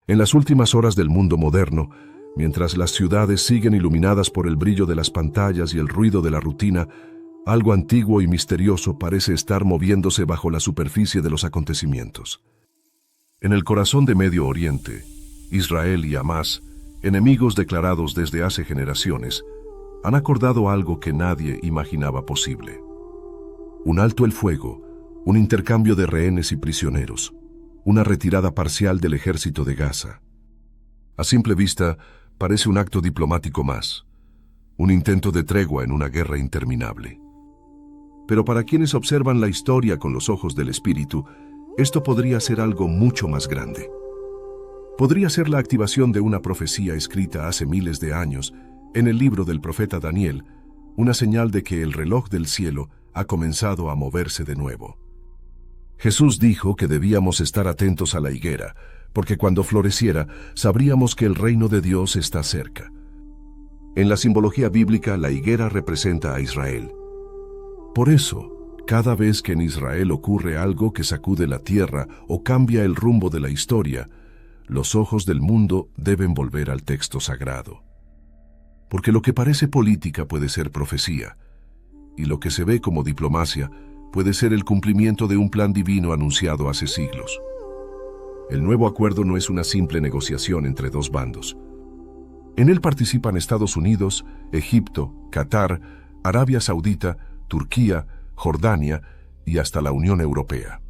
En las últimas horas del mundo moderno, mientras las ciudades siguen iluminadas por el brillo de las pantallas y el ruido de la rutina, algo antiguo y misterioso parece estar moviéndose bajo la superficie de los acontecimientos. En el corazón de Medio Oriente, Israel y Hamás, enemigos declarados desde hace generaciones, han acordado algo que nadie imaginaba posible. Un alto el fuego, un intercambio de rehenes y prisioneros, una retirada parcial del ejército de Gaza. A simple vista, parece un acto diplomático más, un intento de tregua en una guerra interminable. Pero para quienes observan la historia con los ojos del espíritu, esto podría ser algo mucho más grande. Podría ser la activación de una profecía escrita hace miles de años en el libro del profeta Daniel, una señal de que el reloj del cielo ha comenzado a moverse de nuevo. Jesús dijo que debíamos estar atentos a la higuera, porque cuando floreciera, sabríamos que el reino de Dios está cerca. En la simbología bíblica, la higuera representa a Israel. Por eso, cada vez que en Israel ocurre algo que sacude la tierra o cambia el rumbo de la historia, los ojos del mundo deben volver al texto sagrado. Porque lo que parece política puede ser profecía, y lo que se ve como diplomacia puede ser el cumplimiento de un plan divino anunciado hace siglos. El nuevo acuerdo no es una simple negociación entre dos bandos. En él participan Estados Unidos, Egipto, Qatar, Arabia Saudita, Turquía, Jordania y hasta la Unión Europea.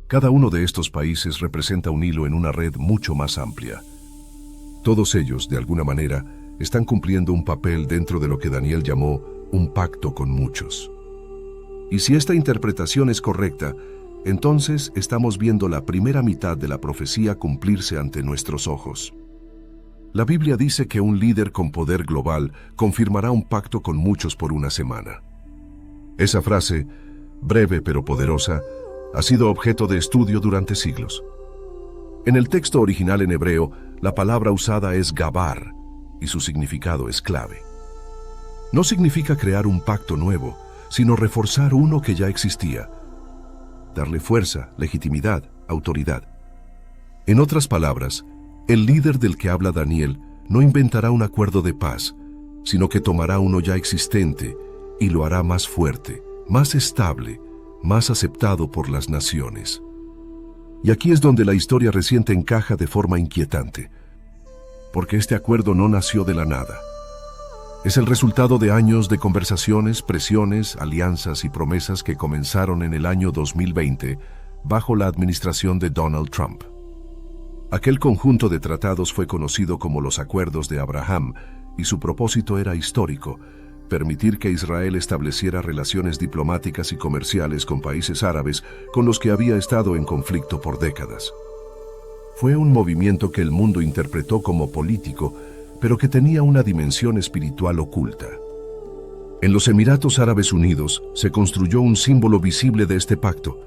Cada uno de estos países representa un hilo en una red mucho más amplia. Todos ellos, de alguna manera, están cumpliendo un papel dentro de lo que Daniel llamó un pacto con muchos. Y si esta interpretación es correcta, entonces estamos viendo la primera mitad de la profecía cumplirse ante nuestros ojos. La Biblia dice que un líder con poder global confirmará un pacto con muchos por una semana. Esa frase, breve pero poderosa, ha sido objeto de estudio durante siglos. En el texto original en hebreo, la palabra usada es gabar, y su significado es clave. No significa crear un pacto nuevo, sino reforzar uno que ya existía, darle fuerza, legitimidad, autoridad. En otras palabras, el líder del que habla Daniel no inventará un acuerdo de paz, sino que tomará uno ya existente y lo hará más fuerte, más estable, más aceptado por las naciones. Y aquí es donde la historia reciente encaja de forma inquietante, porque este acuerdo no nació de la nada. Es el resultado de años de conversaciones, presiones, alianzas y promesas que comenzaron en el año 2020 bajo la administración de Donald Trump. Aquel conjunto de tratados fue conocido como los Acuerdos de Abraham y su propósito era histórico: permitir que Israel estableciera relaciones diplomáticas y comerciales con países árabes con los que había estado en conflicto por décadas. Fue un movimiento que el mundo interpretó como político, pero que tenía una dimensión espiritual oculta. En los Emiratos Árabes Unidos se construyó un símbolo visible de este pacto: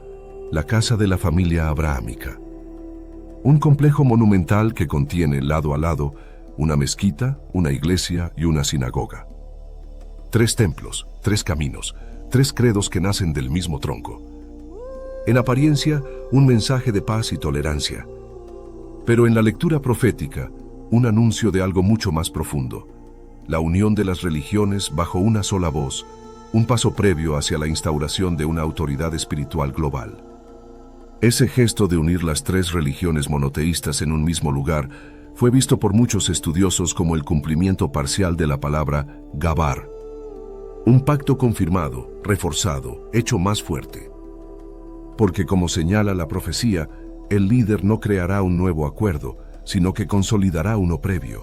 la casa de la familia abrahámica. Un complejo monumental que contiene lado a lado una mezquita, una iglesia y una sinagoga. 3 templos, 3 caminos, 3 credos que nacen del mismo tronco. En apariencia, un mensaje de paz y tolerancia. Pero en la lectura profética, un anuncio de algo mucho más profundo: la unión de las religiones bajo una sola voz, un paso previo hacia la instauración de una autoridad espiritual global. Ese gesto de unir las 3 religiones monoteístas en un mismo lugar fue visto por muchos estudiosos como el cumplimiento parcial de la palabra gabar. Un pacto confirmado, reforzado, hecho más fuerte. Porque como señala la profecía, el líder no creará un nuevo acuerdo, sino que consolidará uno previo.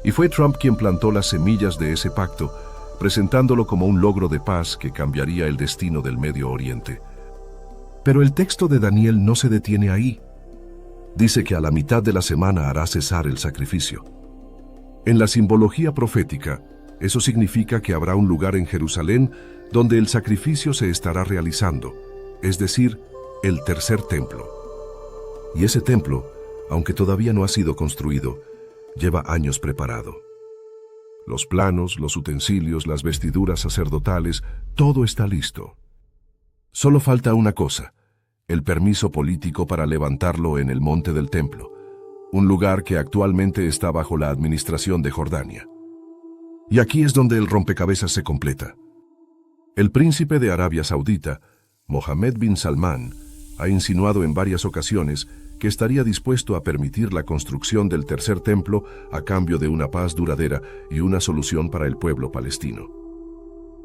Y fue Trump quien plantó las semillas de ese pacto, presentándolo como un logro de paz que cambiaría el destino del Medio Oriente. Pero el texto de Daniel no se detiene ahí. Dice que a la mitad de la semana hará cesar el sacrificio. En la simbología profética, eso significa que habrá un lugar en Jerusalén donde el sacrificio se estará realizando, es decir, el tercer templo. Y ese templo, aunque todavía no ha sido construido, lleva años preparado. Los planos, los utensilios, las vestiduras sacerdotales, todo está listo. Solo falta una cosa: el permiso político para levantarlo en el monte del templo, un lugar que actualmente está bajo la administración de Jordania. Y aquí es donde el rompecabezas se completa. El príncipe de Arabia Saudita, Mohammed bin Salman, ha insinuado en varias ocasiones que estaría dispuesto a permitir la construcción del tercer templo a cambio de una paz duradera y una solución para el pueblo palestino.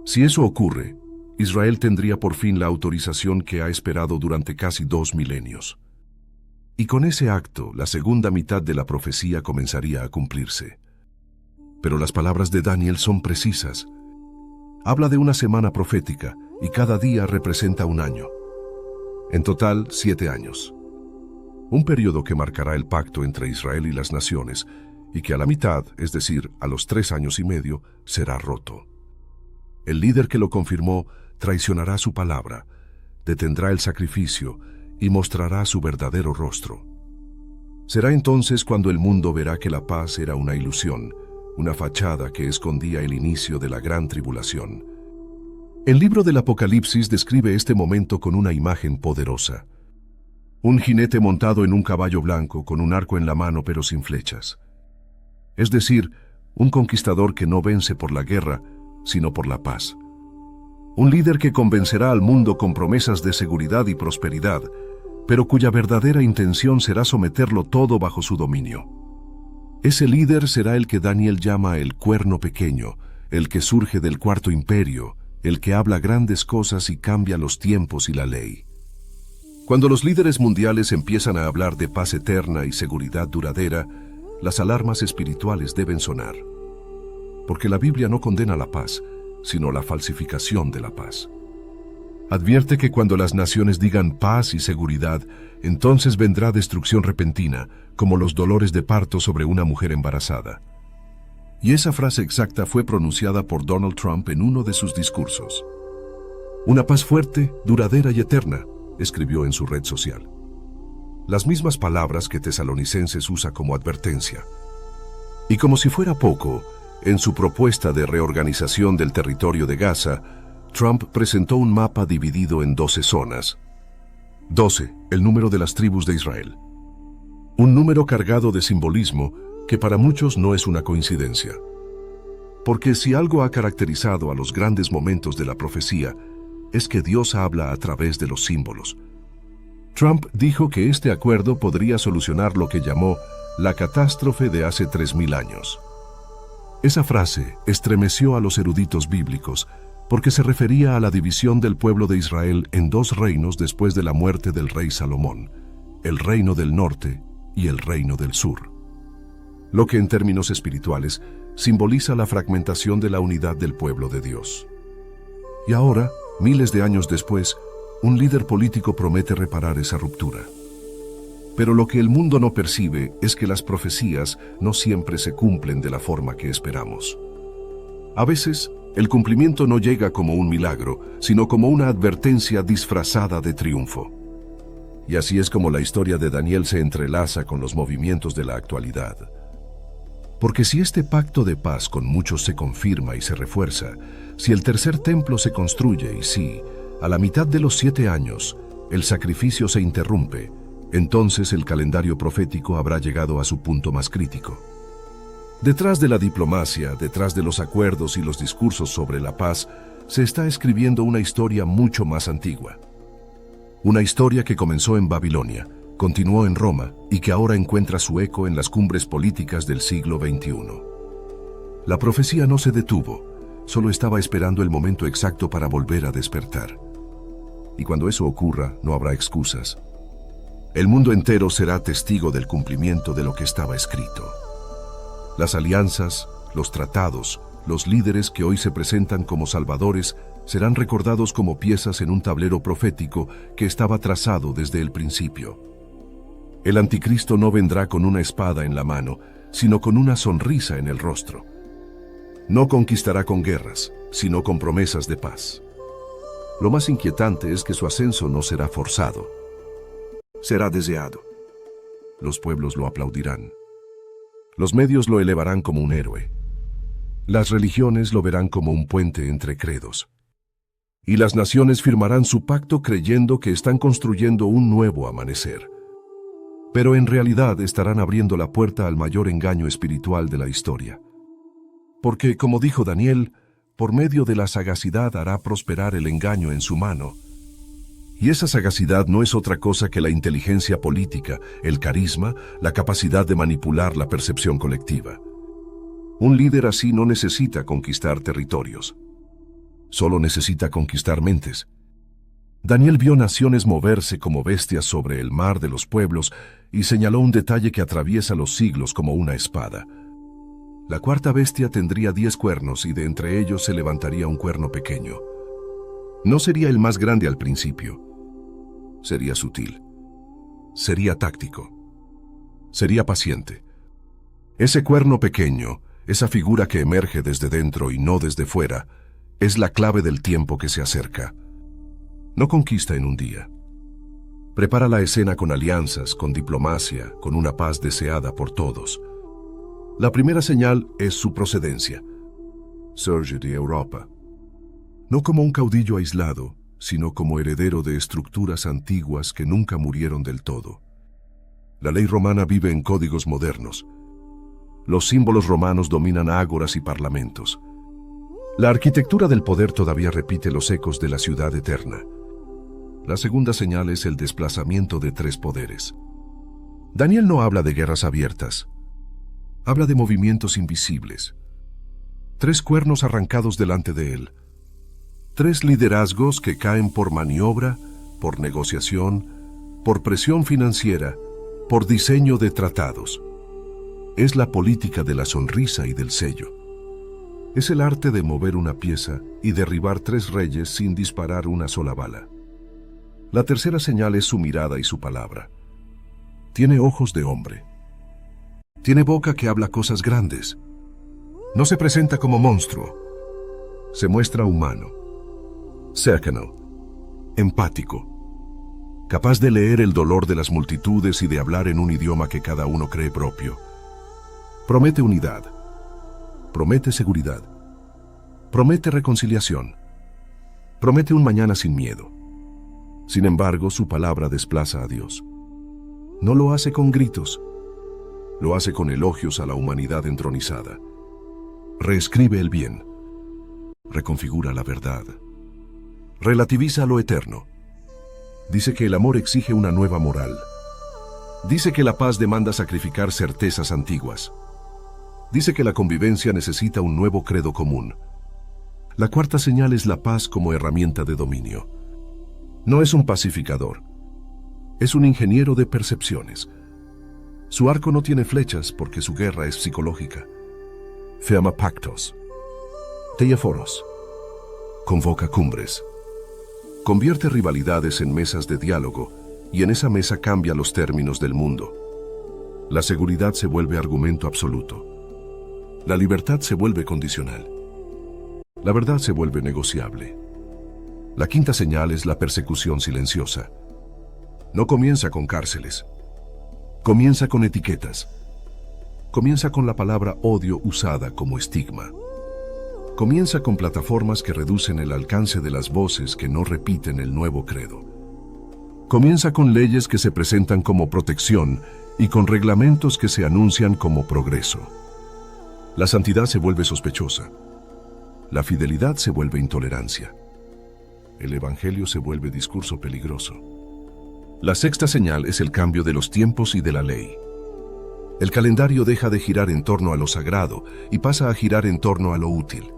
Si eso ocurre, Israel tendría por fin la autorización que ha esperado durante casi 2 milenios. Y con ese acto, la segunda mitad de la profecía comenzaría a cumplirse. Pero las palabras de Daniel son precisas. Habla de una semana profética y cada día representa un año. En total, 7 años. Un periodo que marcará el pacto entre Israel y las naciones y que a la mitad, es decir, a los 3 años y medio, será roto. El líder que lo confirmó traicionará su palabra, detendrá el sacrificio y mostrará su verdadero rostro. Será entonces cuando el mundo verá que la paz era una ilusión, una fachada que escondía el inicio de la gran tribulación. El libro del Apocalipsis describe este momento con una imagen poderosa. Un jinete montado en un caballo blanco con un arco en la mano pero sin flechas. Es decir, un conquistador que no vence por la guerra, sino por la paz. Un líder que convencerá al mundo con promesas de seguridad y prosperidad, pero cuya verdadera intención será someterlo todo bajo su dominio. Ese líder será el que Daniel llama el cuerno pequeño, el que surge del cuarto imperio, el que habla grandes cosas y cambia los tiempos y la ley. Cuando los líderes mundiales empiezan a hablar de paz eterna y seguridad duradera, las alarmas espirituales deben sonar. Porque la Biblia no condena la paz, sino la falsificación de la paz. Advierte que cuando las naciones digan paz y seguridad, entonces vendrá destrucción repentina, como los dolores de parto sobre una mujer embarazada. Y esa frase exacta fue pronunciada por Donald Trump en uno de sus discursos. Una paz fuerte, duradera y eterna, escribió en su red social. Las mismas palabras que Tesalonicenses usa como advertencia. Y como si fuera poco, en su propuesta de reorganización del territorio de Gaza, Trump presentó un mapa dividido en 12 zonas. 12, el número de las tribus de Israel. Un número cargado de simbolismo que para muchos no es una coincidencia. Porque si algo ha caracterizado a los grandes momentos de la profecía, es que Dios habla a través de los símbolos. Trump dijo que este acuerdo podría solucionar lo que llamó la catástrofe de hace 3000 años. Esa frase estremeció a los eruditos bíblicos porque se refería a la división del pueblo de Israel en 2 reinos después de la muerte del rey Salomón, el reino del norte y el reino del sur. Lo que en términos espirituales simboliza la fragmentación de la unidad del pueblo de Dios. Y ahora, miles de años después, un líder político promete reparar esa ruptura. Pero lo que el mundo no percibe es que las profecías no siempre se cumplen de la forma que esperamos. A veces, el cumplimiento no llega como un milagro, sino como una advertencia disfrazada de triunfo. Y así es como la historia de Daniel se entrelaza con los movimientos de la actualidad. Porque si este pacto de paz con muchos se confirma y se refuerza, si el tercer templo se construye y si, a la mitad de los 7 años, el sacrificio se interrumpe, entonces el calendario profético habrá llegado a su punto más crítico. Detrás de la diplomacia, detrás de los acuerdos y los discursos sobre la paz, se está escribiendo una historia mucho más antigua. Una historia que comenzó en Babilonia, continuó en Roma y que ahora encuentra su eco en las cumbres políticas del siglo XXI. La profecía no se detuvo, solo estaba esperando el momento exacto para volver a despertar. Y cuando eso ocurra, no habrá excusas. El mundo entero será testigo del cumplimiento de lo que estaba escrito. Las alianzas, los tratados, los líderes que hoy se presentan como salvadores serán recordados como piezas en un tablero profético que estaba trazado desde el principio. El anticristo no vendrá con una espada en la mano, sino con una sonrisa en el rostro. No conquistará con guerras, sino con promesas de paz. Lo más inquietante es que su ascenso no será forzado. Será deseado. Los pueblos lo aplaudirán. Los medios lo elevarán como un héroe. Las religiones lo verán como un puente entre credos. Y las naciones firmarán su pacto creyendo que están construyendo un nuevo amanecer. pero en realidad estarán abriendo la puerta al mayor engaño espiritual de la historia. Porque, como dijo Daniel, por medio de la sagacidad hará prosperar el engaño en su mano. Y esa sagacidad no es otra cosa que la inteligencia política, el carisma, la capacidad de manipular la percepción colectiva. Un líder así no necesita conquistar territorios. Solo necesita conquistar mentes. Daniel vio naciones moverse como bestias sobre el mar de los pueblos y señaló un detalle que atraviesa los siglos como una espada. La cuarta bestia tendría 10 cuernos y de entre ellos se levantaría un cuerno pequeño. No sería el más grande al principio. Sería sutil. Sería táctico. Sería paciente. Ese cuerno pequeño, esa figura que emerge desde dentro y no desde fuera, es la clave del tiempo que se acerca. No conquista en un día. Prepara la escena con alianzas, con diplomacia, con una paz deseada por todos. La primera señal es su procedencia. Surge de Europa. No como un caudillo aislado, sino como heredero de estructuras antiguas que nunca murieron del todo. La ley romana vive en códigos modernos. Los símbolos romanos dominan ágoras y parlamentos. La arquitectura del poder todavía repite los ecos de la ciudad eterna. La segunda señal es el desplazamiento de 3 poderes. Daniel no habla de guerras abiertas. Habla de movimientos invisibles. 3 cuernos arrancados delante de él. 3 liderazgos que caen por maniobra, por negociación, por presión financiera, por diseño de tratados. Es la política de la sonrisa y del sello. Es el arte de mover una pieza y derribar 3 reyes sin disparar una sola bala. La tercera señal es su mirada y su palabra. Tiene ojos de hombre. Tiene boca que habla cosas grandes. No se presenta como monstruo. Se muestra humano. Cercano. Empático. Capaz de leer el dolor de las multitudes y de hablar en un idioma que cada uno cree propio. Promete unidad. Promete seguridad. Promete reconciliación. Promete un mañana sin miedo. Sin embargo, su palabra desplaza a Dios. No lo hace con gritos. Lo hace con elogios a la humanidad entronizada. Reescribe el bien. Reconfigura la verdad. Relativiza lo eterno. Dice que el amor exige una nueva moral. Dice que la paz demanda sacrificar certezas antiguas. Dice que la convivencia necesita un nuevo credo común. La cuarta señal es la paz como herramienta de dominio. No es un pacificador. Es un ingeniero de percepciones. Su arco no tiene flechas porque su guerra es psicológica. Firma pactos. Teje foros. Convoca cumbres. Convierte rivalidades en mesas de diálogo y en esa mesa cambia los términos del mundo. La seguridad se vuelve argumento absoluto. La libertad se vuelve condicional. La verdad se vuelve negociable. La quinta señal es la persecución silenciosa. No comienza con cárceles. Comienza con etiquetas. Comienza con la palabra odio usada como estigma. Comienza con plataformas que reducen el alcance de las voces que no repiten el nuevo credo. Comienza con leyes que se presentan como protección y con reglamentos que se anuncian como progreso. La santidad se vuelve sospechosa. La fidelidad se vuelve intolerancia. El evangelio se vuelve discurso peligroso. La sexta señal es el cambio de los tiempos y de la ley. El calendario deja de girar en torno a lo sagrado y pasa a girar en torno a lo útil.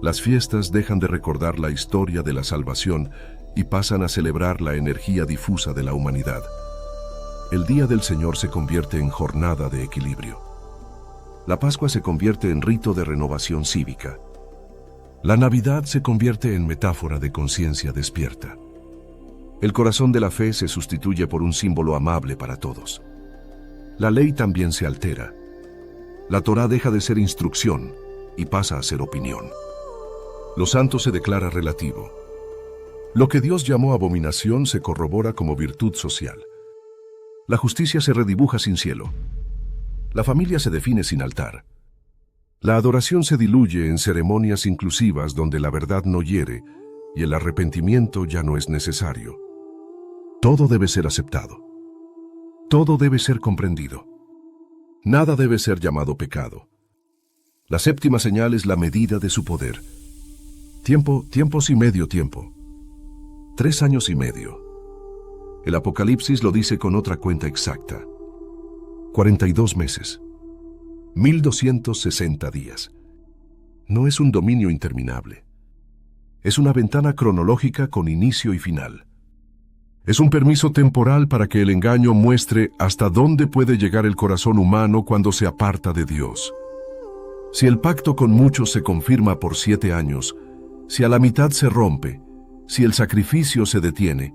Las fiestas dejan de recordar la historia de la salvación y pasan a celebrar la energía difusa de la humanidad. El día del Señor se convierte en jornada de equilibrio. La Pascua se convierte en rito de renovación cívica. La Navidad se convierte en metáfora de conciencia despierta. El corazón de la fe se sustituye por un símbolo amable para todos. La ley también se altera. La Torá deja de ser instrucción y pasa a ser opinión. Lo santo se declara relativo. Lo que Dios llamó abominación se corrobora como virtud social. La justicia se redibuja sin cielo. La familia se define sin altar. La adoración se diluye en ceremonias inclusivas donde la verdad no hiere y el arrepentimiento ya no es necesario. Todo debe ser aceptado. Todo debe ser comprendido. Nada debe ser llamado pecado. La séptima señal es la medida de su poder. Tiempos y medio tiempo. 3 años y medio. El Apocalipsis lo dice con otra cuenta exacta. 42 meses. 1260 días. No es un dominio interminable. Es una ventana cronológica con inicio y final. Es un permiso temporal para que el engaño muestre hasta dónde puede llegar el corazón humano cuando se aparta de Dios. Si el pacto con muchos se confirma por 7 años, si a la mitad se rompe, si el sacrificio se detiene,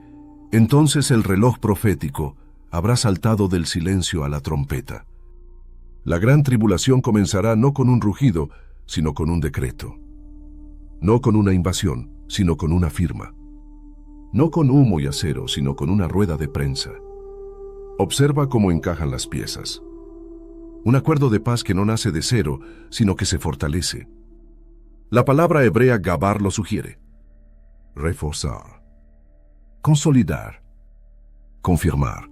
entonces el reloj profético habrá saltado del silencio a la trompeta. La gran tribulación comenzará no con un rugido, sino con un decreto. No con una invasión, sino con una firma. No con humo y acero, sino con una rueda de prensa. Observa cómo encajan las piezas. Un acuerdo de paz que no nace de cero, sino que se fortalece. La palabra hebrea gabar lo sugiere. Reforzar. Consolidar. Confirmar.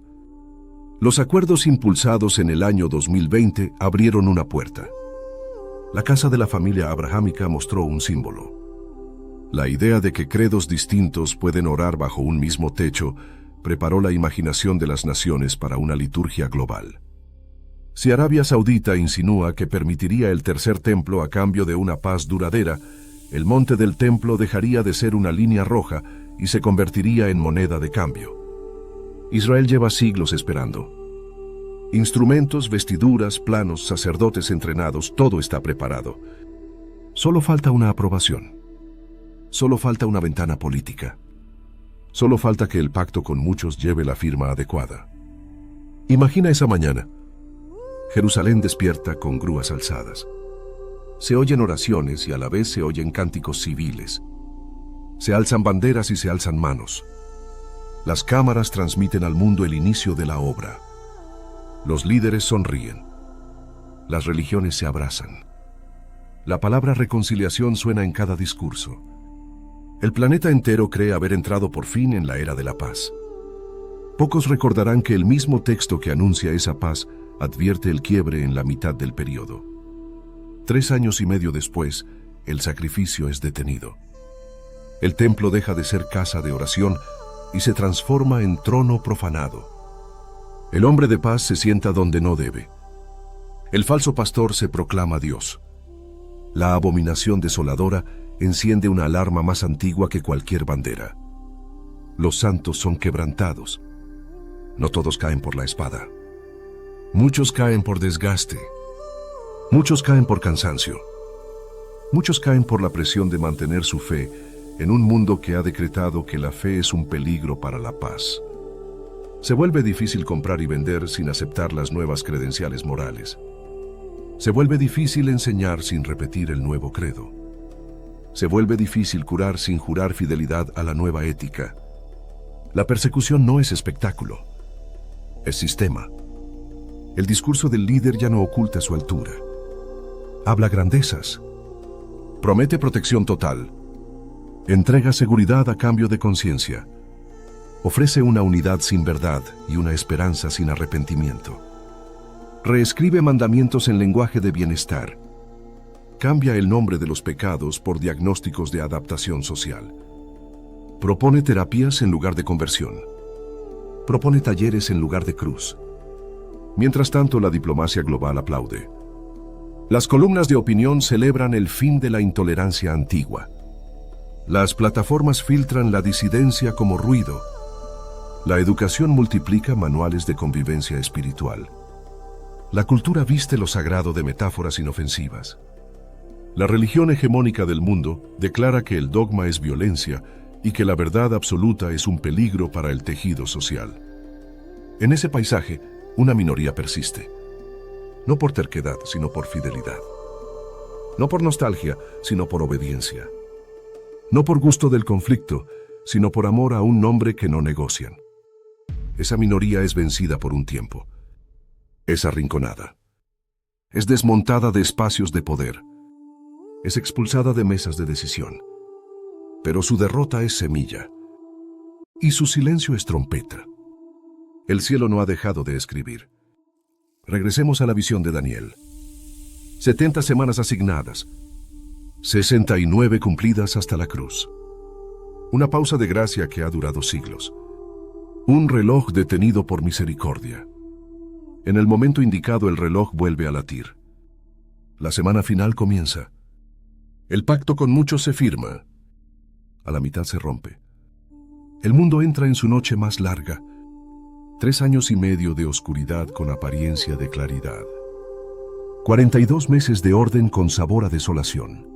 Los acuerdos impulsados en el año 2020 abrieron una puerta. La casa de la familia abrahámica mostró un símbolo. La idea de que credos distintos pueden orar bajo un mismo techo preparó la imaginación de las naciones para una liturgia global. Si Arabia Saudita insinúa que permitiría el tercer templo a cambio de una paz duradera, el monte del templo dejaría de ser una línea roja y se convertiría en moneda de cambio. Israel lleva siglos esperando. Instrumentos, vestiduras, planos, sacerdotes entrenados, todo está preparado. Solo falta una aprobación. Solo falta una ventana política. Solo falta que el pacto con muchos lleve la firma adecuada. Imagina esa mañana. Jerusalén despierta con grúas alzadas. Se oyen oraciones y a la vez se oyen cánticos civiles. Se alzan banderas y se alzan manos. Las cámaras transmiten al mundo el inicio de la obra. Los líderes sonríen. Las religiones se abrazan. La palabra reconciliación suena en cada discurso. El planeta entero cree haber entrado por fin en la era de la paz. Pocos recordarán que el mismo texto que anuncia esa paz advierte el quiebre en la mitad del periodo. 3 años y medio después, el sacrificio es detenido. El templo deja de ser casa de oración y se transforma en trono profanado. El hombre de paz se sienta donde no debe. El falso pastor se proclama Dios. La abominación desoladora enciende una alarma más antigua que cualquier bandera. Los santos son quebrantados. No todos caen por la espada. Muchos caen por desgaste. Muchos caen por cansancio. Muchos caen por la presión de mantener su fe en un mundo que ha decretado que la fe es un peligro para la paz. Se vuelve difícil comprar y vender sin aceptar las nuevas credenciales morales. Se vuelve difícil enseñar sin repetir el nuevo credo. Se vuelve difícil curar sin jurar fidelidad a la nueva ética. La persecución no es espectáculo, es sistema. El discurso del líder ya no oculta su altura. Habla grandezas. Promete protección total. Entrega seguridad a cambio de conciencia. Ofrece una unidad sin verdad y una esperanza sin arrepentimiento. Reescribe mandamientos en lenguaje de bienestar. Cambia el nombre de los pecados por diagnósticos de adaptación social. Propone terapias en lugar de conversión. Propone talleres en lugar de cruz. Mientras tanto, la diplomacia global aplaude. Las columnas de opinión celebran el fin de la intolerancia antigua. Las plataformas filtran la disidencia como ruido. La educación multiplica manuales de convivencia espiritual. La cultura viste lo sagrado de metáforas inofensivas. La religión hegemónica del mundo declara que el dogma es violencia y que la verdad absoluta es un peligro para el tejido social. En ese paisaje, una minoría persiste. No por terquedad, sino por fidelidad. No por nostalgia, sino por obediencia. No por gusto del conflicto, sino por amor a un nombre que no negocian. Esa minoría es vencida por un tiempo. Es arrinconada. Es desmontada de espacios de poder. Es expulsada de mesas de decisión. Pero su derrota es semilla. Y su silencio es trompeta. El cielo no ha dejado de escribir. Regresemos a la visión de Daniel. 70 semanas asignadas. 69 cumplidas hasta la cruz. Una pausa de gracia que ha durado siglos. Un reloj detenido por misericordia. En el momento indicado el reloj vuelve a latir. La semana final comienza. El pacto con muchos se firma. A la mitad se rompe. El mundo entra en su noche más larga. 3 años y medio de oscuridad con apariencia de claridad. 42 meses de orden con sabor a desolación.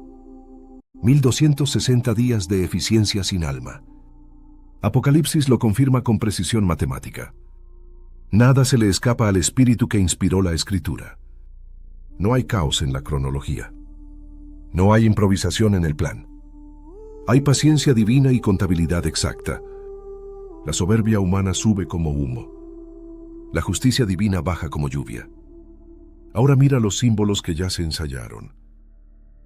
1260 días de eficiencia sin alma. Apocalipsis lo confirma con precisión matemática. Nada se le escapa al espíritu que inspiró la escritura. No hay caos en la cronología. No hay improvisación en el plan. Hay paciencia divina y contabilidad exacta. La soberbia humana sube como humo. La justicia divina baja como lluvia. Ahora mira los símbolos que ya se ensayaron.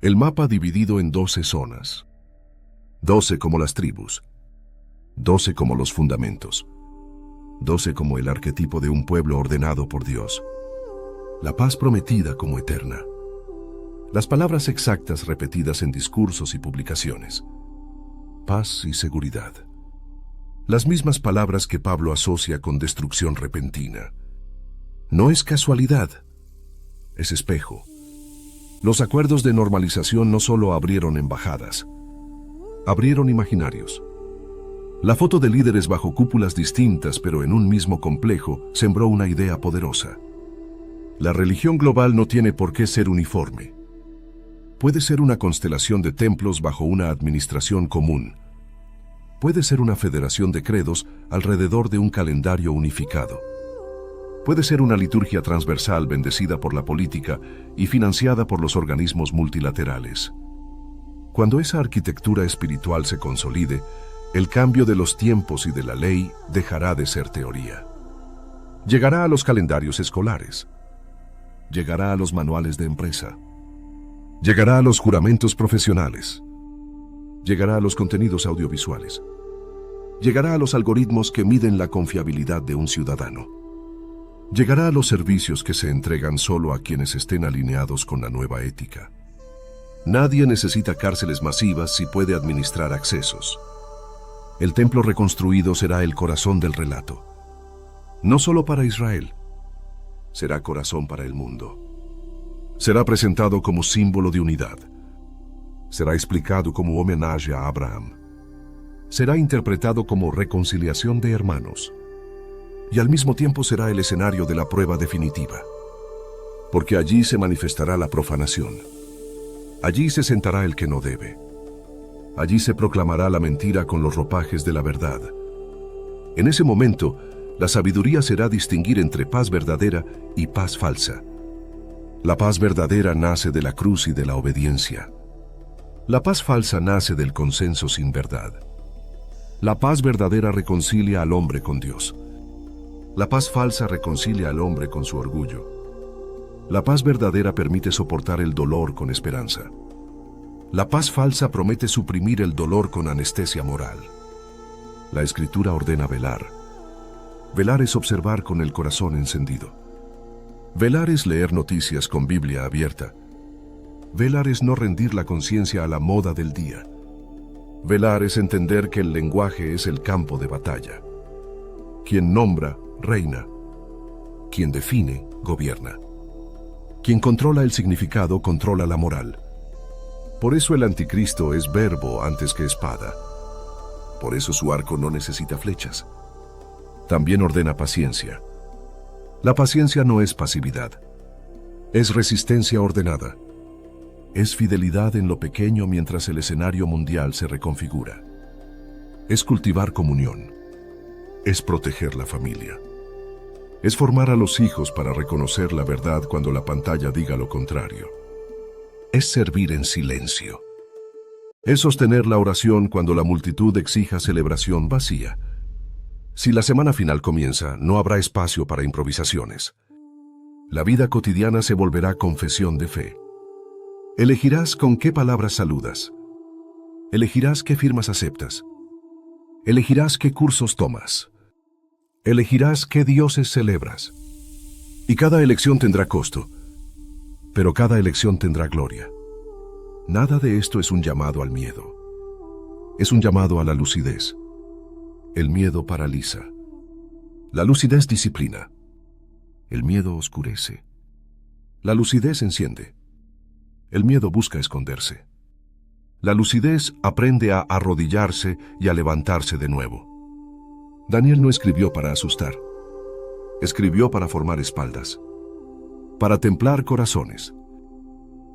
El mapa dividido en 12 zonas. 12 como las tribus. 12 como los fundamentos. 12 como el arquetipo de un pueblo ordenado por Dios. La paz prometida como eterna. Las palabras exactas repetidas en discursos y publicaciones. Paz y seguridad. Las mismas palabras que Pablo asocia con destrucción repentina. No es casualidad, es espejo. Los acuerdos de normalización no solo abrieron embajadas, abrieron imaginarios. La foto de líderes bajo cúpulas distintas pero en un mismo complejo sembró una idea poderosa. La religión global no tiene por qué ser uniforme. Puede ser una constelación de templos bajo una administración común. Puede ser una federación de credos alrededor de un calendario unificado. Puede ser una liturgia transversal bendecida por la política y financiada por los organismos multilaterales. Cuando esa arquitectura espiritual se consolide, el cambio de los tiempos y de la ley dejará de ser teoría. Llegará a los calendarios escolares. Llegará a los manuales de empresa. Llegará a los juramentos profesionales. Llegará a los contenidos audiovisuales. Llegará a los algoritmos que miden la confiabilidad de un ciudadano. Llegará a los servicios que se entregan solo a quienes estén alineados con la nueva ética. Nadie necesita cárceles masivas si puede administrar accesos. El templo reconstruido será el corazón del relato. No solo para Israel, será corazón para el mundo. Será presentado como símbolo de unidad. Será explicado como homenaje a Abraham. Será interpretado como reconciliación de hermanos. Y al mismo tiempo será el escenario de la prueba definitiva. Porque allí se manifestará la profanación. Allí se sentará el que no debe. Allí se proclamará la mentira con los ropajes de la verdad. En ese momento, la sabiduría será distinguir entre paz verdadera y paz falsa. La paz verdadera nace de la cruz y de la obediencia. La paz falsa nace del consenso sin verdad. La paz verdadera reconcilia al hombre con Dios. La paz falsa reconcilia al hombre con su orgullo. La paz verdadera permite soportar el dolor con esperanza. La paz falsa promete suprimir el dolor con anestesia moral. La Escritura ordena velar. Velar es observar con el corazón encendido. Velar es leer noticias con Biblia abierta. Velar es no rendir la conciencia a la moda del día. Velar es entender que el lenguaje es el campo de batalla. Quien nombra, reina. Quien define, gobierna. Quien controla el significado, controla la moral. Por eso el anticristo es verbo antes que espada. Por eso su arco no necesita flechas. También ordena paciencia. La paciencia no es pasividad. Es resistencia ordenada. Es fidelidad en lo pequeño mientras el escenario mundial se reconfigura. Es cultivar comunión. Es proteger la familia. Es formar a los hijos para reconocer la verdad cuando la pantalla diga lo contrario. Es servir en silencio. Es sostener la oración cuando la multitud exija celebración vacía. Si la semana final comienza, no habrá espacio para improvisaciones. La vida cotidiana se volverá confesión de fe. Elegirás con qué palabras saludas. Elegirás qué firmas aceptas. Elegirás qué cursos tomas. Elegirás qué dioses celebras. Y cada elección tendrá costo, pero cada elección tendrá gloria. Nada de esto es un llamado al miedo. Es un llamado a la lucidez. El miedo paraliza. La lucidez disciplina. El miedo oscurece. La lucidez enciende. El miedo busca esconderse. La lucidez aprende a arrodillarse y a levantarse de nuevo. Daniel no escribió para asustar. Escribió para formar espaldas, para templar corazones,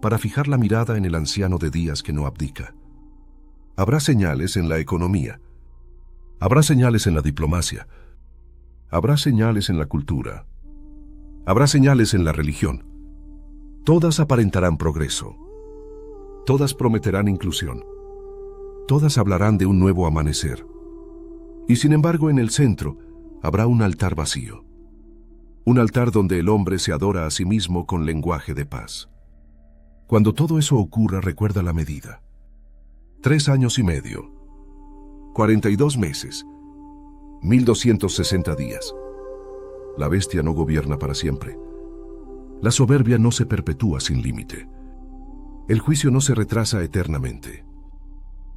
para fijar la mirada en el anciano de días que no abdica. Habrá señales en la economía. Habrá señales en la diplomacia. Habrá señales en la cultura. Habrá señales en la religión. Todas aparentarán progreso. Todas prometerán inclusión. Todas hablarán de un nuevo amanecer. Y sin embargo, en el centro habrá un altar vacío. Un altar donde el hombre se adora a sí mismo con lenguaje de paz. Cuando todo eso ocurra, recuerda la medida. 3 años y medio. 42 meses. 1260 días. La bestia no gobierna para siempre. La soberbia no se perpetúa sin límite. El juicio no se retrasa eternamente.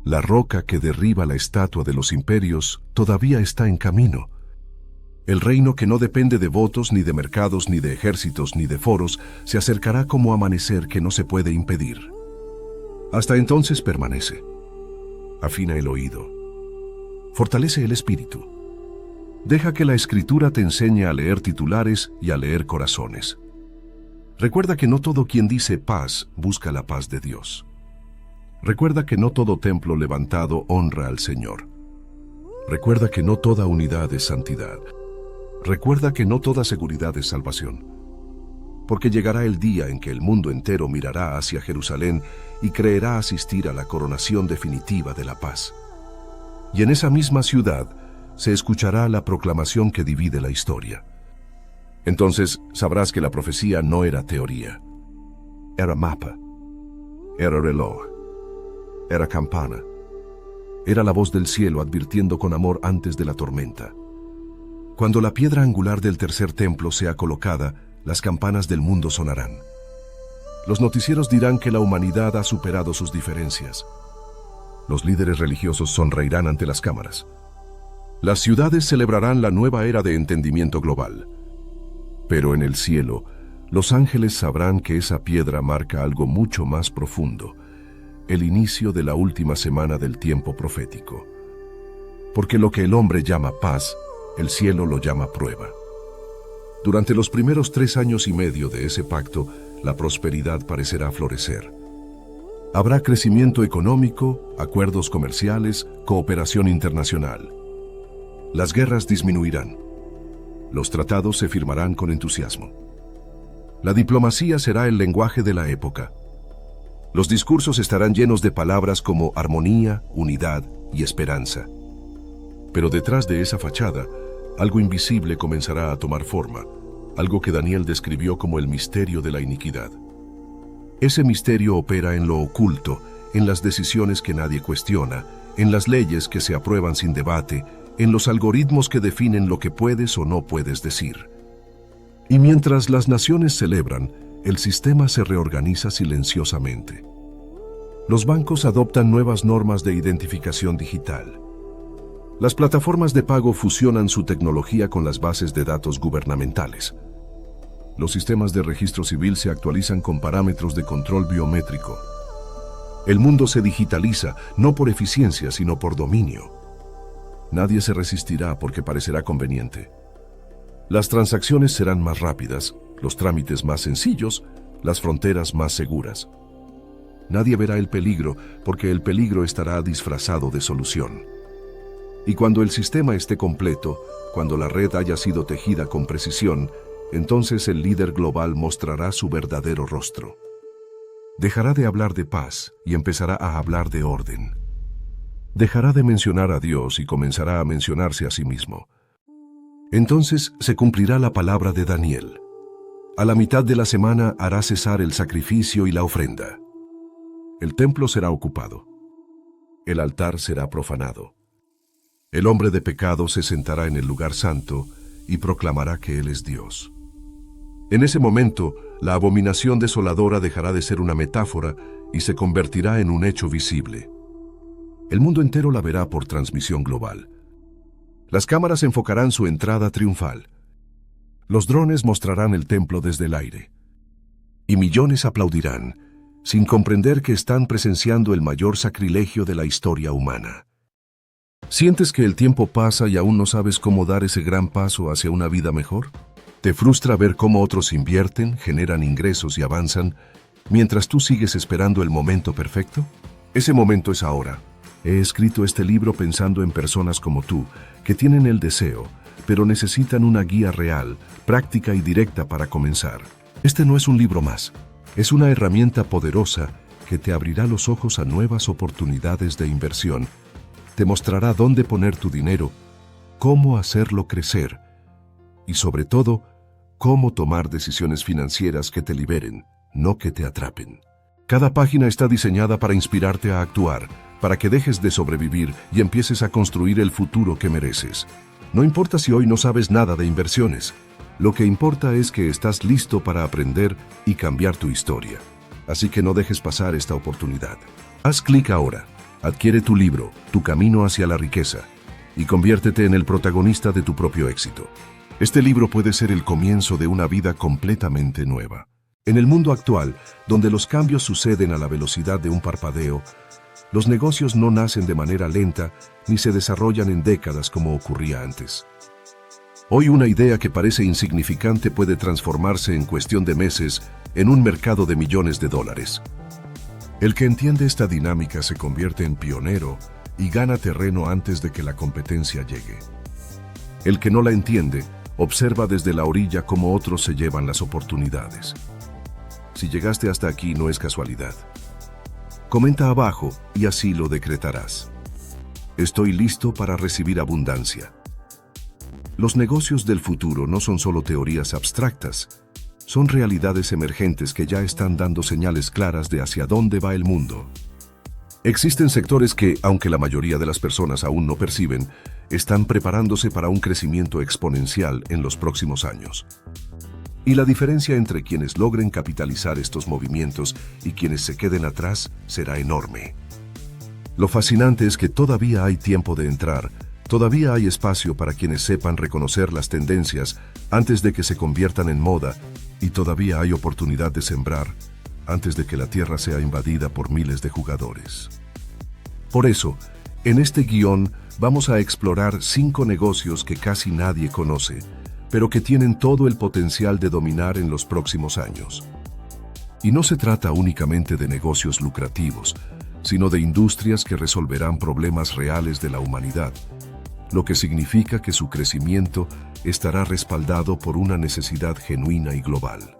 La roca que derriba la estatua de los imperios todavía está en camino. El reino que no depende de votos, ni de mercados, ni de ejércitos, ni de foros, se acercará como amanecer que no se puede impedir. Hasta entonces permanece. Afina el oído. Fortalece el espíritu. Deja que la escritura te enseñe a leer titulares y a leer corazones. Recuerda que no todo quien dice paz busca la paz de Dios. Recuerda que no todo templo levantado honra al Señor. Recuerda que no toda unidad es santidad. Recuerda que no toda seguridad es salvación. Porque llegará el día en que el mundo entero mirará hacia Jerusalén y creerá asistir a la coronación definitiva de la paz. Y en esa misma ciudad se escuchará la proclamación que divide la historia. Entonces sabrás que la profecía no era teoría. Era mapa. Era reloj. Era campana. Era la voz del cielo advirtiendo con amor antes de la tormenta. Cuando la piedra angular del tercer templo sea colocada, las campanas del mundo sonarán. Los noticieros dirán que la humanidad ha superado sus diferencias. Los líderes religiosos sonreirán ante las cámaras. Las ciudades celebrarán la nueva era de entendimiento global. Pero en el cielo, los ángeles sabrán que esa piedra marca algo mucho más profundo, el inicio de la última semana del tiempo profético. Porque lo que el hombre llama paz, el cielo lo llama prueba. Durante los primeros 3 años y medio de ese pacto, la prosperidad parecerá florecer. Habrá crecimiento económico, acuerdos comerciales, cooperación internacional. Las guerras disminuirán. Los tratados se firmarán con entusiasmo. La diplomacia será el lenguaje de la época. Los discursos estarán llenos de palabras como armonía, unidad y esperanza. Pero detrás de esa fachada, algo invisible comenzará a tomar forma, algo que Daniel describió como el misterio de la iniquidad. Ese misterio opera en lo oculto, en las decisiones que nadie cuestiona, en las leyes que se aprueban sin debate, en los algoritmos que definen lo que puedes o no puedes decir. Y mientras las naciones celebran, el sistema se reorganiza silenciosamente. Los bancos adoptan nuevas normas de identificación digital. Las plataformas de pago fusionan su tecnología con las bases de datos gubernamentales. Los sistemas de registro civil se actualizan con parámetros de control biométrico. El mundo se digitaliza, no por eficiencia, sino por dominio. Nadie se resistirá porque parecerá conveniente. Las transacciones serán más rápidas, los trámites más sencillos, las fronteras más seguras. Nadie verá el peligro porque el peligro estará disfrazado de solución. Y cuando el sistema esté completo, cuando la red haya sido tejida con precisión, entonces el líder global mostrará su verdadero rostro. Dejará de hablar de paz y empezará a hablar de orden. Dejará de mencionar a Dios y comenzará a mencionarse a sí mismo. Entonces se cumplirá la palabra de Daniel. A la mitad de la semana hará cesar el sacrificio y la ofrenda. El templo será ocupado. El altar será profanado. El hombre de pecado se sentará en el lugar santo y proclamará que Él es Dios. En ese momento, la abominación desoladora dejará de ser una metáfora y se convertirá en un hecho visible. El mundo entero la verá por transmisión global. Las cámaras enfocarán su entrada triunfal. Los drones mostrarán el templo desde el aire. Y millones aplaudirán, sin comprender que están presenciando el mayor sacrilegio de la historia humana. ¿Sientes que el tiempo pasa y aún no sabes cómo dar ese gran paso hacia una vida mejor? ¿Te frustra ver cómo otros invierten, generan ingresos y avanzan, mientras tú sigues esperando el momento perfecto? Ese momento es ahora. He escrito este libro pensando en personas como tú, que tienen el deseo, pero necesitan una guía real, práctica y directa para comenzar. Este no es un libro más. Es una herramienta poderosa que te abrirá los ojos a nuevas oportunidades de inversión. Te mostrará dónde poner tu dinero, cómo hacerlo crecer y, sobre todo, cómo tomar decisiones financieras que te liberen, no que te atrapen. Cada página está diseñada para inspirarte a actuar, para que dejes de sobrevivir y empieces a construir el futuro que mereces. No importa si hoy no sabes nada de inversiones. Lo que importa es que estás listo para aprender y cambiar tu historia. Así que no dejes pasar esta oportunidad. Haz clic ahora, adquiere tu libro, Tu camino hacia la riqueza, y conviértete en el protagonista de tu propio éxito. Este libro puede ser el comienzo de una vida completamente nueva. En el mundo actual, donde los cambios suceden a la velocidad de un parpadeo, los negocios no nacen de manera lenta ni se desarrollan en décadas como ocurría antes. Hoy una idea que parece insignificante puede transformarse en cuestión de meses en un mercado de millones de dólares. El que entiende esta dinámica se convierte en pionero y gana terreno antes de que la competencia llegue. El que no la entiende observa desde la orilla cómo otros se llevan las oportunidades. Si llegaste hasta aquí no es casualidad. Comenta abajo y así lo decretarás. Estoy listo para recibir abundancia. Los negocios del futuro no son solo teorías abstractas, son realidades emergentes que ya están dando señales claras de hacia dónde va el mundo. Existen sectores que, aunque la mayoría de las personas aún no perciben, están preparándose para un crecimiento exponencial en los próximos años. Y la diferencia entre quienes logren capitalizar estos movimientos y quienes se queden atrás será enorme. Lo fascinante es que todavía hay tiempo de entrar, todavía hay espacio para quienes sepan reconocer las tendencias antes de que se conviertan en moda, y todavía hay oportunidad de sembrar antes de que la tierra sea invadida por miles de jugadores. Por eso, en este guión vamos a explorar 5 negocios que casi nadie conoce, pero que tienen todo el potencial de dominar en los próximos años. Y no se trata únicamente de negocios lucrativos, sino de industrias que resolverán problemas reales de la humanidad, lo que significa que su crecimiento estará respaldado por una necesidad genuina y global.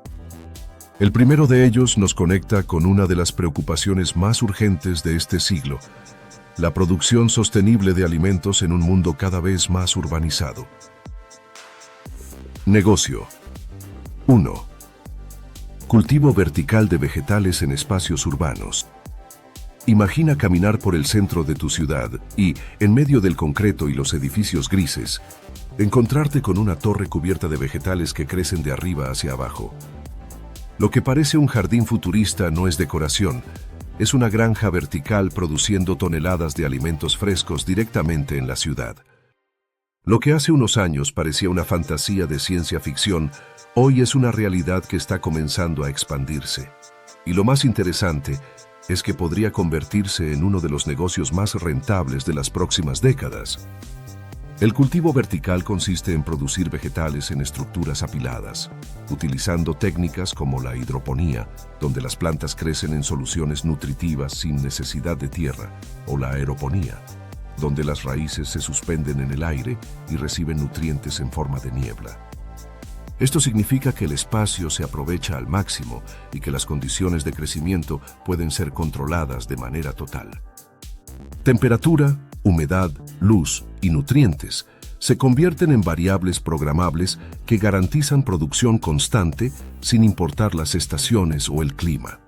El primero de ellos nos conecta con una de las preocupaciones más urgentes de este siglo: la producción sostenible de alimentos en un mundo cada vez más urbanizado. Negocio 1. Cultivo vertical de vegetales en espacios urbanos. Imagina caminar por el centro de tu ciudad y, en medio del concreto y los edificios grises, encontrarte con una torre cubierta de vegetales que crecen de arriba hacia abajo. Lo que parece un jardín futurista no es decoración, es una granja vertical produciendo toneladas de alimentos frescos directamente en la ciudad. Lo que hace unos años parecía una fantasía de ciencia ficción, hoy es una realidad que está comenzando a expandirse. Y lo más interesante es que podría convertirse en uno de los negocios más rentables de las próximas décadas. El cultivo vertical consiste en producir vegetales en estructuras apiladas, utilizando técnicas como la hidroponía, donde las plantas crecen en soluciones nutritivas sin necesidad de tierra, o la aeroponía, donde las raíces se suspenden en el aire y reciben nutrientes en forma de niebla. Esto significa que el espacio se aprovecha al máximo y que las condiciones de crecimiento pueden ser controladas de manera total. Temperatura, humedad, luz y nutrientes se convierten en variables programables que garantizan producción constante sin importar las estaciones o el clima.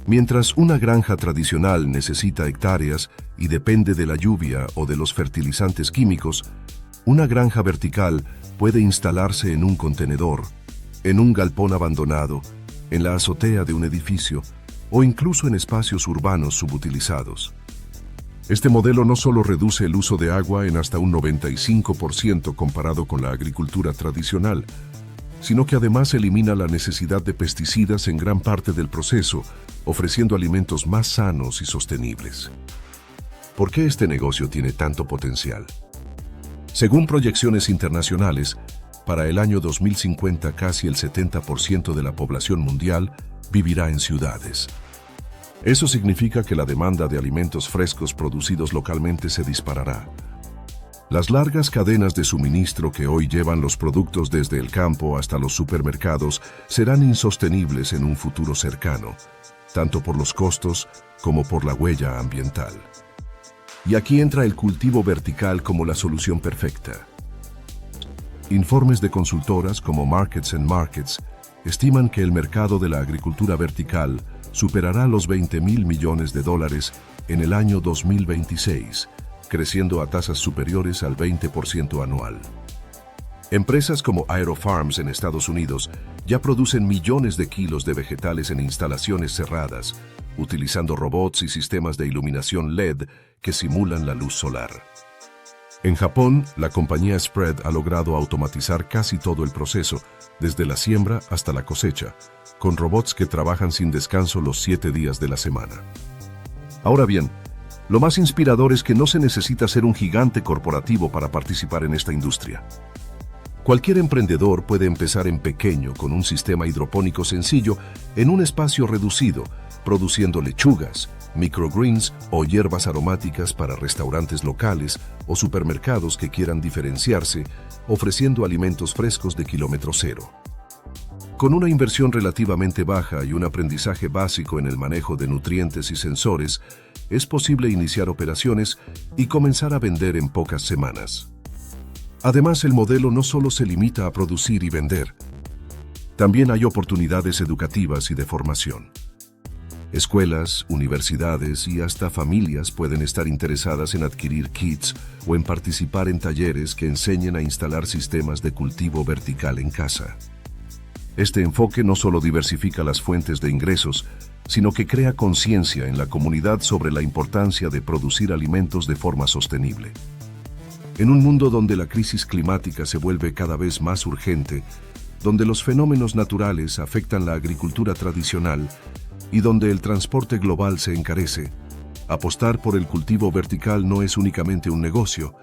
Mientras una granja tradicional necesita hectáreas y depende de la lluvia o de los fertilizantes químicos, una granja vertical puede instalarse en un contenedor, en un galpón abandonado, en la azotea de un edificio o incluso en espacios urbanos subutilizados. Este modelo no solo reduce el uso de agua en hasta un 95% comparado con la agricultura tradicional, sino que además elimina la necesidad de pesticidas en gran parte del proceso, ofreciendo alimentos más sanos y sostenibles. ¿Por qué este negocio tiene tanto potencial? Según proyecciones internacionales, para el año 2050 casi el 70% de la población mundial vivirá en ciudades. Eso significa que la demanda de alimentos frescos producidos localmente se disparará. Las largas cadenas de suministro que hoy llevan los productos desde el campo hasta los supermercados serán insostenibles en un futuro cercano, tanto por los costos como por la huella ambiental. Y aquí entra el cultivo vertical como la solución perfecta. Informes de consultoras como Markets and Markets estiman que el mercado de la agricultura vertical superará los $20.000 millones en el año 2026, creciendo a tasas superiores al 20% anual. Empresas como AeroFarms en Estados Unidos ya producen millones de kilos de vegetales en instalaciones cerradas, utilizando robots y sistemas de iluminación LED que simulan la luz solar. En Japón, la compañía Spread ha logrado automatizar casi todo el proceso, desde la siembra hasta la cosecha, con robots que trabajan sin descanso los 7 días de la semana. Ahora bien, lo más inspirador es que no se necesita ser un gigante corporativo para participar en esta industria. Cualquier emprendedor puede empezar en pequeño con un sistema hidropónico sencillo en un espacio reducido, produciendo lechugas, microgreens o hierbas aromáticas para restaurantes locales o supermercados que quieran diferenciarse, ofreciendo alimentos frescos de kilómetro cero. Con una inversión relativamente baja y un aprendizaje básico en el manejo de nutrientes y sensores, es posible iniciar operaciones y comenzar a vender en pocas semanas. Además, el modelo no solo se limita a producir y vender. También hay oportunidades educativas y de formación. Escuelas, universidades y hasta familias pueden estar interesadas en adquirir kits o en participar en talleres que enseñen a instalar sistemas de cultivo vertical en casa. Este enfoque no solo diversifica las fuentes de ingresos, sino que crea conciencia en la comunidad sobre la importancia de producir alimentos de forma sostenible. En un mundo donde la crisis climática se vuelve cada vez más urgente, donde los fenómenos naturales afectan la agricultura tradicional y donde el transporte global se encarece, apostar por el cultivo vertical no es únicamente un negocio,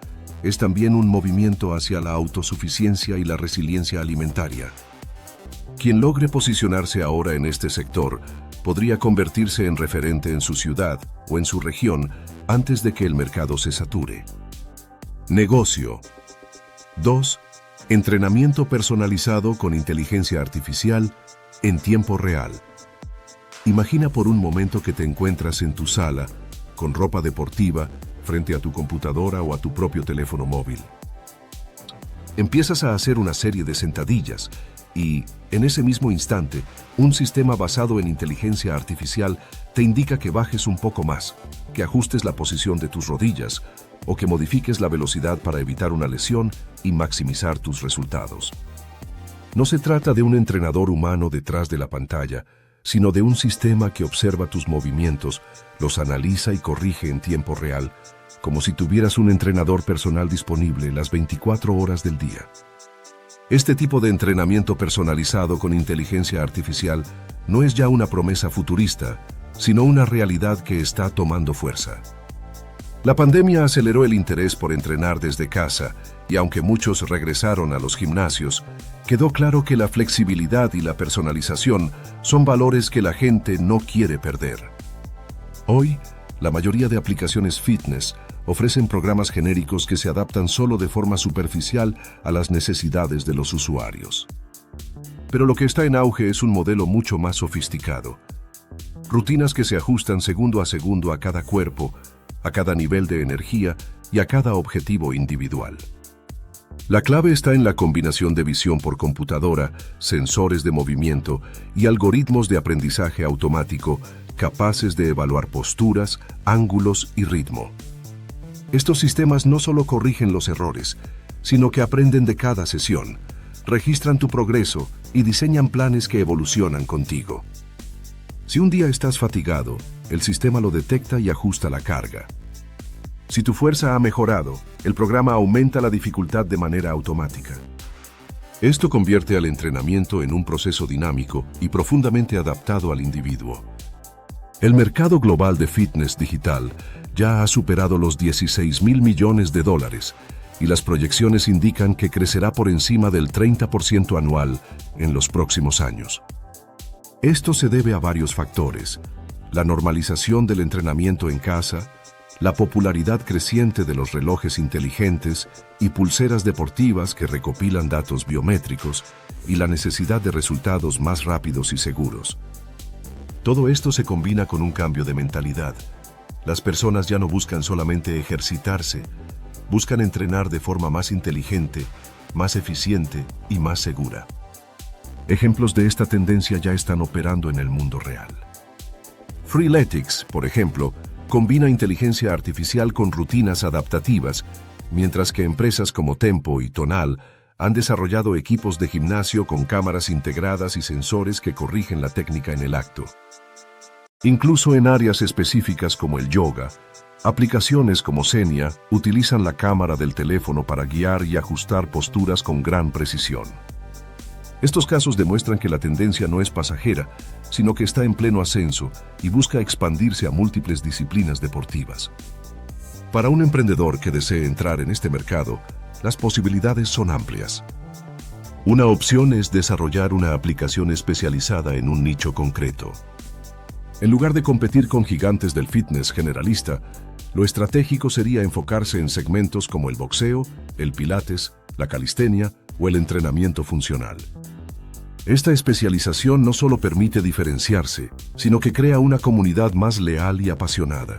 es también un movimiento hacia la autosuficiencia y la resiliencia alimentaria. Quien logre posicionarse ahora en este sector podría convertirse en referente en su ciudad o en su región antes de que el mercado se sature. Negocio. 2. Entrenamiento personalizado con inteligencia artificial en tiempo real. Imagina por un momento que te encuentras en tu sala, con ropa deportiva, frente a tu computadora o a tu propio teléfono móvil. Empiezas a hacer una serie de sentadillas y, en ese mismo instante, un sistema basado en inteligencia artificial te indica que bajes un poco más, que ajustes la posición de tus rodillas o que modifiques la velocidad para evitar una lesión y maximizar tus resultados. No se trata de un entrenador humano detrás de la pantalla, sino de un sistema que observa tus movimientos, los analiza y corrige en tiempo real, como si tuvieras un entrenador personal disponible las 24 horas del día. Este tipo de entrenamiento personalizado con inteligencia artificial no es ya una promesa futurista, sino una realidad que está tomando fuerza. La pandemia aceleró el interés por entrenar desde casa y aunque muchos regresaron a los gimnasios, quedó claro que la flexibilidad y la personalización son valores que la gente no quiere perder. Hoy, la mayoría de aplicaciones fitness ofrecen programas genéricos que se adaptan solo de forma superficial a las necesidades de los usuarios. Pero lo que está en auge es un modelo mucho más sofisticado. Rutinas que se ajustan segundo a cada cuerpo, a cada nivel de energía y a cada objetivo individual. La clave está en la combinación de visión por computadora, sensores de movimiento y algoritmos de aprendizaje automático capaces de evaluar posturas, ángulos y ritmo. Estos sistemas no solo corrigen los errores, sino que aprenden de cada sesión, registran tu progreso y diseñan planes que evolucionan contigo. Si un día estás fatigado, el sistema lo detecta y ajusta la carga. Si tu fuerza ha mejorado, el programa aumenta la dificultad de manera automática. Esto convierte al entrenamiento en un proceso dinámico y profundamente adaptado al individuo. El mercado global de fitness digital ya ha superado los 16.000 millones de dólares y las proyecciones indican que crecerá por encima del 30% anual en los próximos años. Esto se debe a varios factores: la normalización del entrenamiento en casa, la popularidad creciente de los relojes inteligentes y pulseras deportivas que recopilan datos biométricos y la necesidad de resultados más rápidos y seguros. Todo esto se combina con un cambio de mentalidad. Las personas ya no buscan solamente ejercitarse, buscan entrenar de forma más inteligente, más eficiente y más segura. Ejemplos de esta tendencia ya están operando en el mundo real. Freeletics, por ejemplo, combina inteligencia artificial con rutinas adaptativas, mientras que empresas como Tempo y Tonal han desarrollado equipos de gimnasio con cámaras integradas y sensores que corrigen la técnica en el acto. Incluso en áreas específicas como el yoga, aplicaciones como Xenia utilizan la cámara del teléfono para guiar y ajustar posturas con gran precisión. Estos casos demuestran que la tendencia no es pasajera, sino que está en pleno ascenso y busca expandirse a múltiples disciplinas deportivas. Para un emprendedor que desee entrar en este mercado, las posibilidades son amplias. Una opción es desarrollar una aplicación especializada en un nicho concreto. En lugar de competir con gigantes del fitness generalista, lo estratégico sería enfocarse en segmentos como el boxeo, el pilates, la calistenia o el entrenamiento funcional. Esta especialización no solo permite diferenciarse, sino que crea una comunidad más leal y apasionada.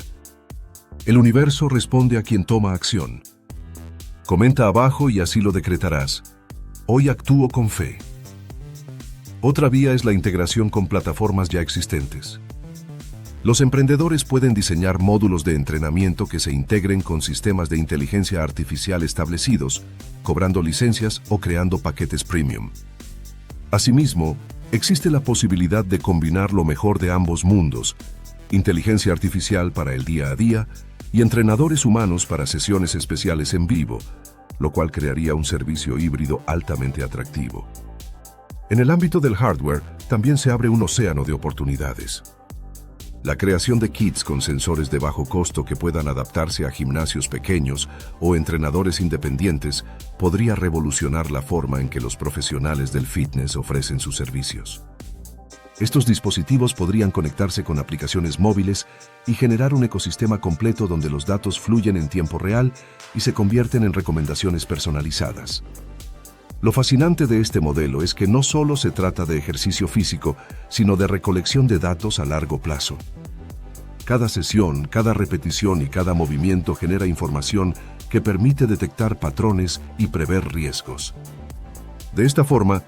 El universo responde a quien toma acción. Comenta abajo y así lo decretarás. Hoy actúo con fe. Otra vía es la integración con plataformas ya existentes. Los emprendedores pueden diseñar módulos de entrenamiento que se integren con sistemas de inteligencia artificial establecidos, cobrando licencias o creando paquetes premium. Asimismo, existe la posibilidad de combinar lo mejor de ambos mundos: inteligencia artificial para el día a día y entrenadores humanos para sesiones especiales en vivo, lo cual crearía un servicio híbrido altamente atractivo. En el ámbito del hardware, también se abre un océano de oportunidades. La creación de kits con sensores de bajo costo que puedan adaptarse a gimnasios pequeños o entrenadores independientes podría revolucionar la forma en que los profesionales del fitness ofrecen sus servicios. Estos dispositivos podrían conectarse con aplicaciones móviles y generar un ecosistema completo donde los datos fluyen en tiempo real y se convierten en recomendaciones personalizadas. Lo fascinante de este modelo es que no solo se trata de ejercicio físico, sino de recolección de datos a largo plazo. Cada sesión, cada repetición y cada movimiento genera información que permite detectar patrones y prever riesgos. De esta forma,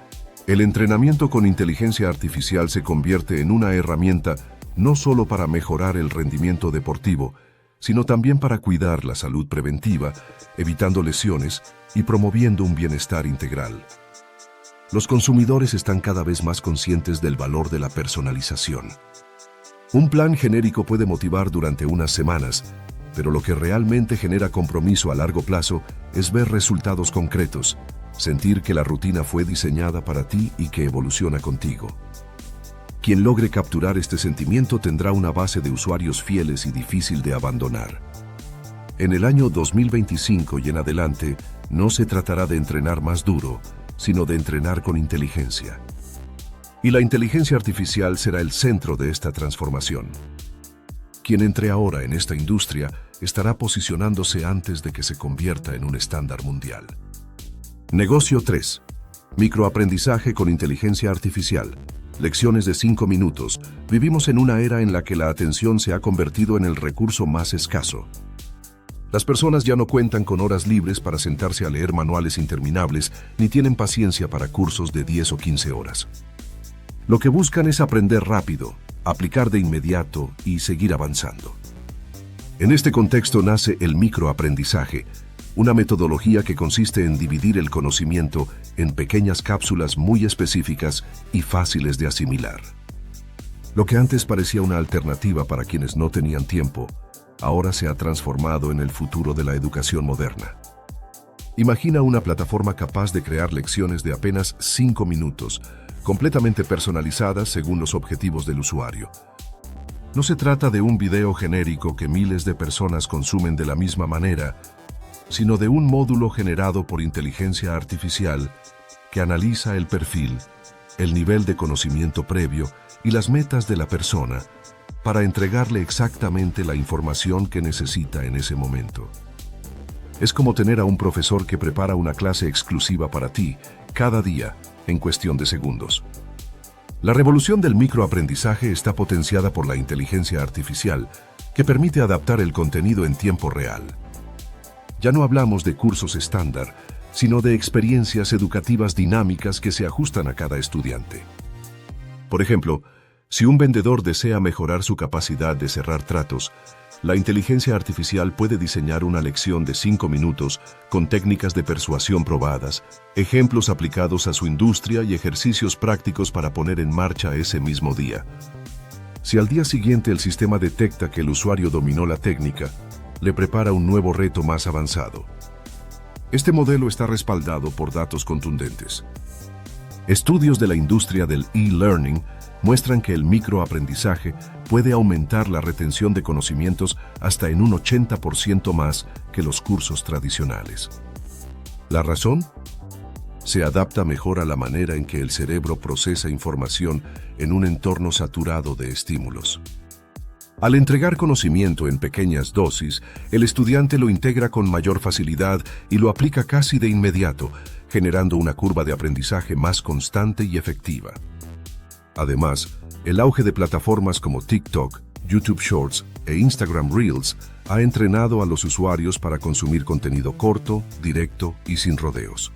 el entrenamiento con inteligencia artificial se convierte en una herramienta no solo para mejorar el rendimiento deportivo, sino también para cuidar la salud preventiva, evitando lesiones y promoviendo un bienestar integral. Los consumidores están cada vez más conscientes del valor de la personalización. Un plan genérico puede motivar durante unas semanas, pero lo que realmente genera compromiso a largo plazo es ver resultados concretos, sentir que la rutina fue diseñada para ti y que evoluciona contigo. Quien logre capturar este sentimiento tendrá una base de usuarios fieles y difícil de abandonar. En el año 2025 y en adelante, no se tratará de entrenar más duro, sino de entrenar con inteligencia. Y la inteligencia artificial será el centro de esta transformación. Quien entre ahora en esta industria estará posicionándose antes de que se convierta en un estándar mundial. Negocio 3. Microaprendizaje con inteligencia artificial. Lecciones de 5 minutos. Vivimos en una era en la que la atención se ha convertido en el recurso más escaso. Las personas ya no cuentan con horas libres para sentarse a leer manuales interminables, ni tienen paciencia para cursos de 10 o 15 horas. Lo que buscan es aprender rápido, aplicar de inmediato y seguir avanzando. En este contexto nace el microaprendizaje, una metodología que consiste en dividir el conocimiento en pequeñas cápsulas muy específicas y fáciles de asimilar. Lo que antes parecía una alternativa para quienes no tenían tiempo, ahora se ha transformado en el futuro de la educación moderna. Imagina una plataforma capaz de crear lecciones de apenas 5 minutos, completamente personalizadas según los objetivos del usuario. No se trata de un video genérico que miles de personas consumen de la misma manera, sino de un módulo generado por inteligencia artificial que analiza el perfil, el nivel de conocimiento previo y las metas de la persona para entregarle exactamente la información que necesita en ese momento. Es como tener a un profesor que prepara una clase exclusiva para ti, cada día, en cuestión de segundos. La revolución del microaprendizaje está potenciada por la inteligencia artificial, que permite adaptar el contenido en tiempo real. Ya no hablamos de cursos estándar, sino de experiencias educativas dinámicas que se ajustan a cada estudiante. Por ejemplo, si un vendedor desea mejorar su capacidad de cerrar tratos, la inteligencia artificial puede diseñar una lección de 5 minutos con técnicas de persuasión probadas, ejemplos aplicados a su industria y ejercicios prácticos para poner en marcha ese mismo día. Si al día siguiente el sistema detecta que el usuario dominó la técnica, le prepara un nuevo reto más avanzado. Este modelo está respaldado por datos contundentes. Estudios de la industria del e-learning muestran que el microaprendizaje puede aumentar la retención de conocimientos hasta en un 80% más que los cursos tradicionales. ¿La razón? Se adapta mejor a la manera en que el cerebro procesa información en un entorno saturado de estímulos. Al entregar conocimiento en pequeñas dosis, el estudiante lo integra con mayor facilidad y lo aplica casi de inmediato, generando una curva de aprendizaje más constante y efectiva. Además, el auge de plataformas como TikTok, YouTube Shorts e Instagram Reels ha entrenado a los usuarios para consumir contenido corto, directo y sin rodeos.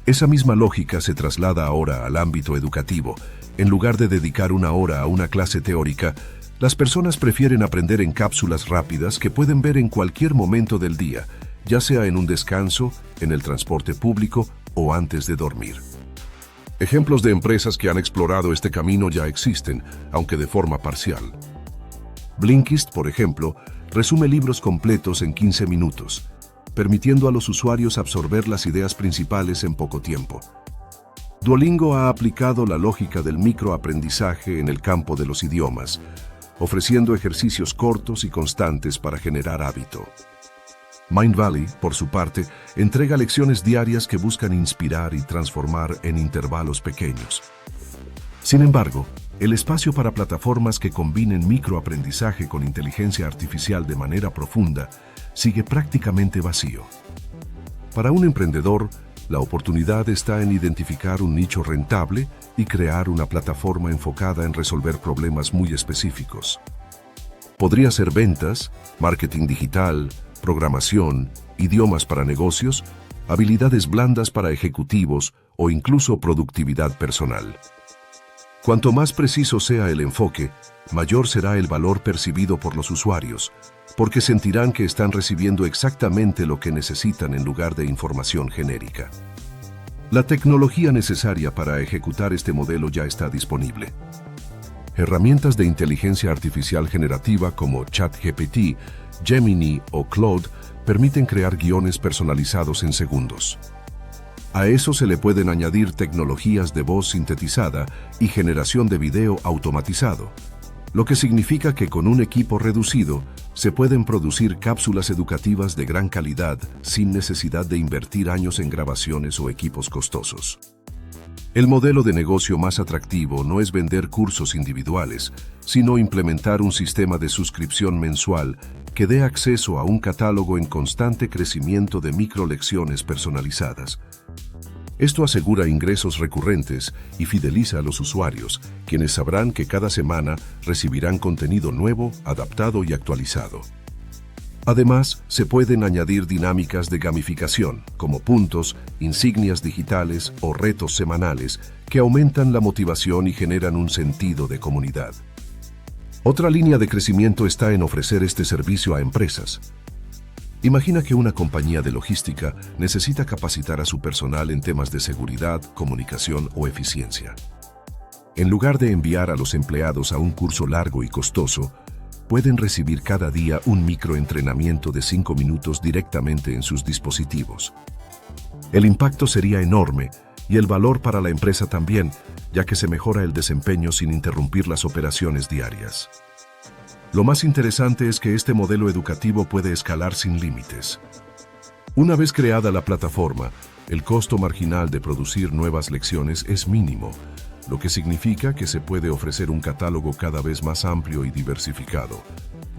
Esa misma lógica se traslada ahora al ámbito educativo. En lugar de dedicar 1 hora a una clase teórica, las personas prefieren aprender en cápsulas rápidas que pueden ver en cualquier momento del día, ya sea en un descanso, en el transporte público o antes de dormir. Ejemplos de empresas que han explorado este camino ya existen, aunque de forma parcial. Blinkist, por ejemplo, resume libros completos en 15 minutos, permitiendo a los usuarios absorber las ideas principales en poco tiempo. Duolingo ha aplicado la lógica del microaprendizaje en el campo de los idiomas, ofreciendo ejercicios cortos y constantes para generar hábito. Mindvalley, por su parte, entrega lecciones diarias que buscan inspirar y transformar en intervalos pequeños. Sin embargo, el espacio para plataformas que combinen microaprendizaje con inteligencia artificial de manera profunda sigue prácticamente vacío. Para un emprendedor, la oportunidad está en identificar un nicho rentable y crear una plataforma enfocada en resolver problemas muy específicos. Podría ser ventas, marketing digital, programación, idiomas para negocios, habilidades blandas para ejecutivos o incluso productividad personal. Cuanto más preciso sea el enfoque, mayor será el valor percibido por los usuarios, porque sentirán que están recibiendo exactamente lo que necesitan en lugar de información genérica. La tecnología necesaria para ejecutar este modelo ya está disponible. Herramientas de inteligencia artificial generativa como ChatGPT, Gemini o Claude permiten crear guiones personalizados en segundos. A eso se le pueden añadir tecnologías de voz sintetizada y generación de video automatizado, lo que significa que con un equipo reducido se pueden producir cápsulas educativas de gran calidad sin necesidad de invertir años en grabaciones o equipos costosos. El modelo de negocio más atractivo no es vender cursos individuales, sino implementar un sistema de suscripción mensual que dé acceso a un catálogo en constante crecimiento de microlecciones personalizadas. Esto asegura ingresos recurrentes y fideliza a los usuarios, quienes sabrán que cada semana recibirán contenido nuevo, adaptado y actualizado. Además, se pueden añadir dinámicas de gamificación, como puntos, insignias digitales o retos semanales, que aumentan la motivación y generan un sentido de comunidad. Otra línea de crecimiento está en ofrecer este servicio a empresas. Imagina que una compañía de logística necesita capacitar a su personal en temas de seguridad, comunicación o eficiencia. En lugar de enviar a los empleados a un curso largo y costoso, pueden recibir cada día un microentrenamiento de 5 minutos directamente en sus dispositivos. El impacto sería enorme y el valor para la empresa también, ya que se mejora el desempeño sin interrumpir las operaciones diarias. Lo más interesante es que este modelo educativo puede escalar sin límites. Una vez creada la plataforma, el costo marginal de producir nuevas lecciones es mínimo, lo que significa que se puede ofrecer un catálogo cada vez más amplio y diversificado,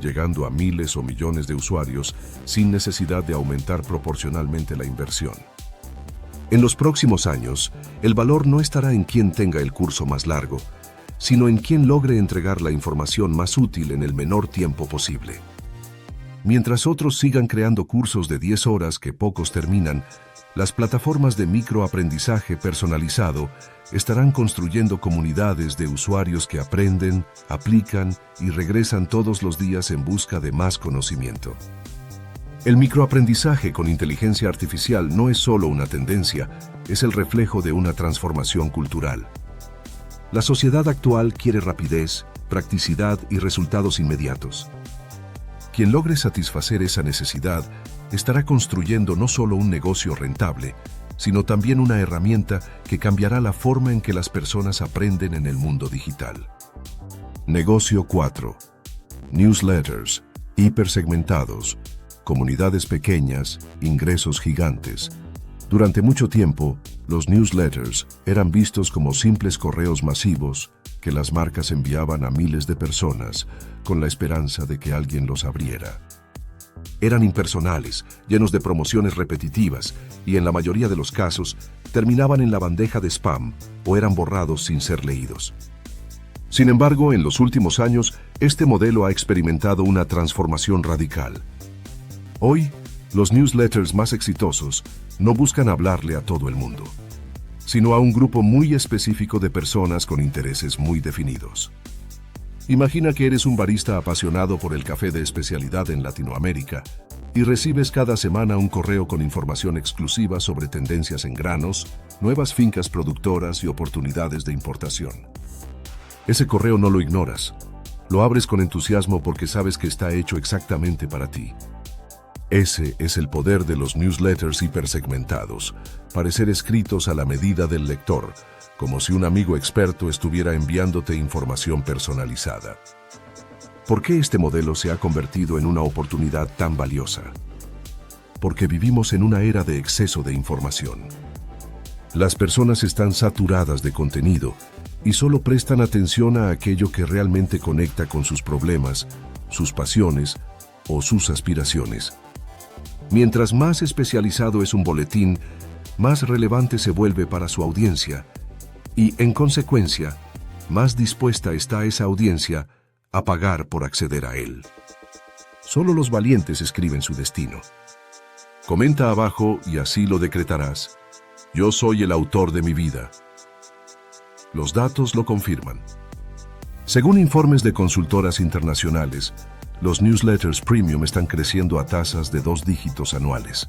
llegando a miles o millones de usuarios sin necesidad de aumentar proporcionalmente la inversión. En los próximos años, el valor no estará en quien tenga el curso más largo, sino en quien logre entregar la información más útil en el menor tiempo posible. Mientras otros sigan creando cursos de 10 horas que pocos terminan, las plataformas de microaprendizaje personalizado estarán construyendo comunidades de usuarios que aprenden, aplican y regresan todos los días en busca de más conocimiento. El microaprendizaje con inteligencia artificial no es solo una tendencia, es el reflejo de una transformación cultural. La sociedad actual quiere rapidez, practicidad y resultados inmediatos. Quien logre satisfacer esa necesidad estará construyendo no solo un negocio rentable, sino también una herramienta que cambiará la forma en que las personas aprenden en el mundo digital. Negocio 4. Newsletters, hipersegmentados, comunidades pequeñas, ingresos gigantes. Durante mucho tiempo, los newsletters eran vistos como simples correos masivos que las marcas enviaban a miles de personas con la esperanza de que alguien los abriera. Eran impersonales, llenos de promociones repetitivas y en la mayoría de los casos terminaban en la bandeja de spam o eran borrados sin ser leídos. Sin embargo, en los últimos años, este modelo ha experimentado una transformación radical. Hoy, los newsletters más exitosos no buscan hablarle a todo el mundo, sino a un grupo muy específico de personas con intereses muy definidos. Imagina que eres un barista apasionado por el café de especialidad en Latinoamérica y recibes cada semana un correo con información exclusiva sobre tendencias en granos, nuevas fincas productoras y oportunidades de importación. Ese correo no lo ignoras, lo abres con entusiasmo porque sabes que está hecho exactamente para ti. Ese es el poder de los newsletters hipersegmentados, parecer escritos a la medida del lector, como si un amigo experto estuviera enviándote información personalizada. ¿Por qué este modelo se ha convertido en una oportunidad tan valiosa? Porque vivimos en una era de exceso de información. Las personas están saturadas de contenido y solo prestan atención a aquello que realmente conecta con sus problemas, sus pasiones o sus aspiraciones. Mientras más especializado es un boletín, más relevante se vuelve para su audiencia y, en consecuencia, más dispuesta está esa audiencia a pagar por acceder a él. Solo los valientes escriben su destino. Comenta abajo y así lo decretarás. Yo soy el autor de mi vida. Los datos lo confirman. Según informes de consultoras internacionales, los newsletters premium están creciendo a tasas de 2 dígitos anuales.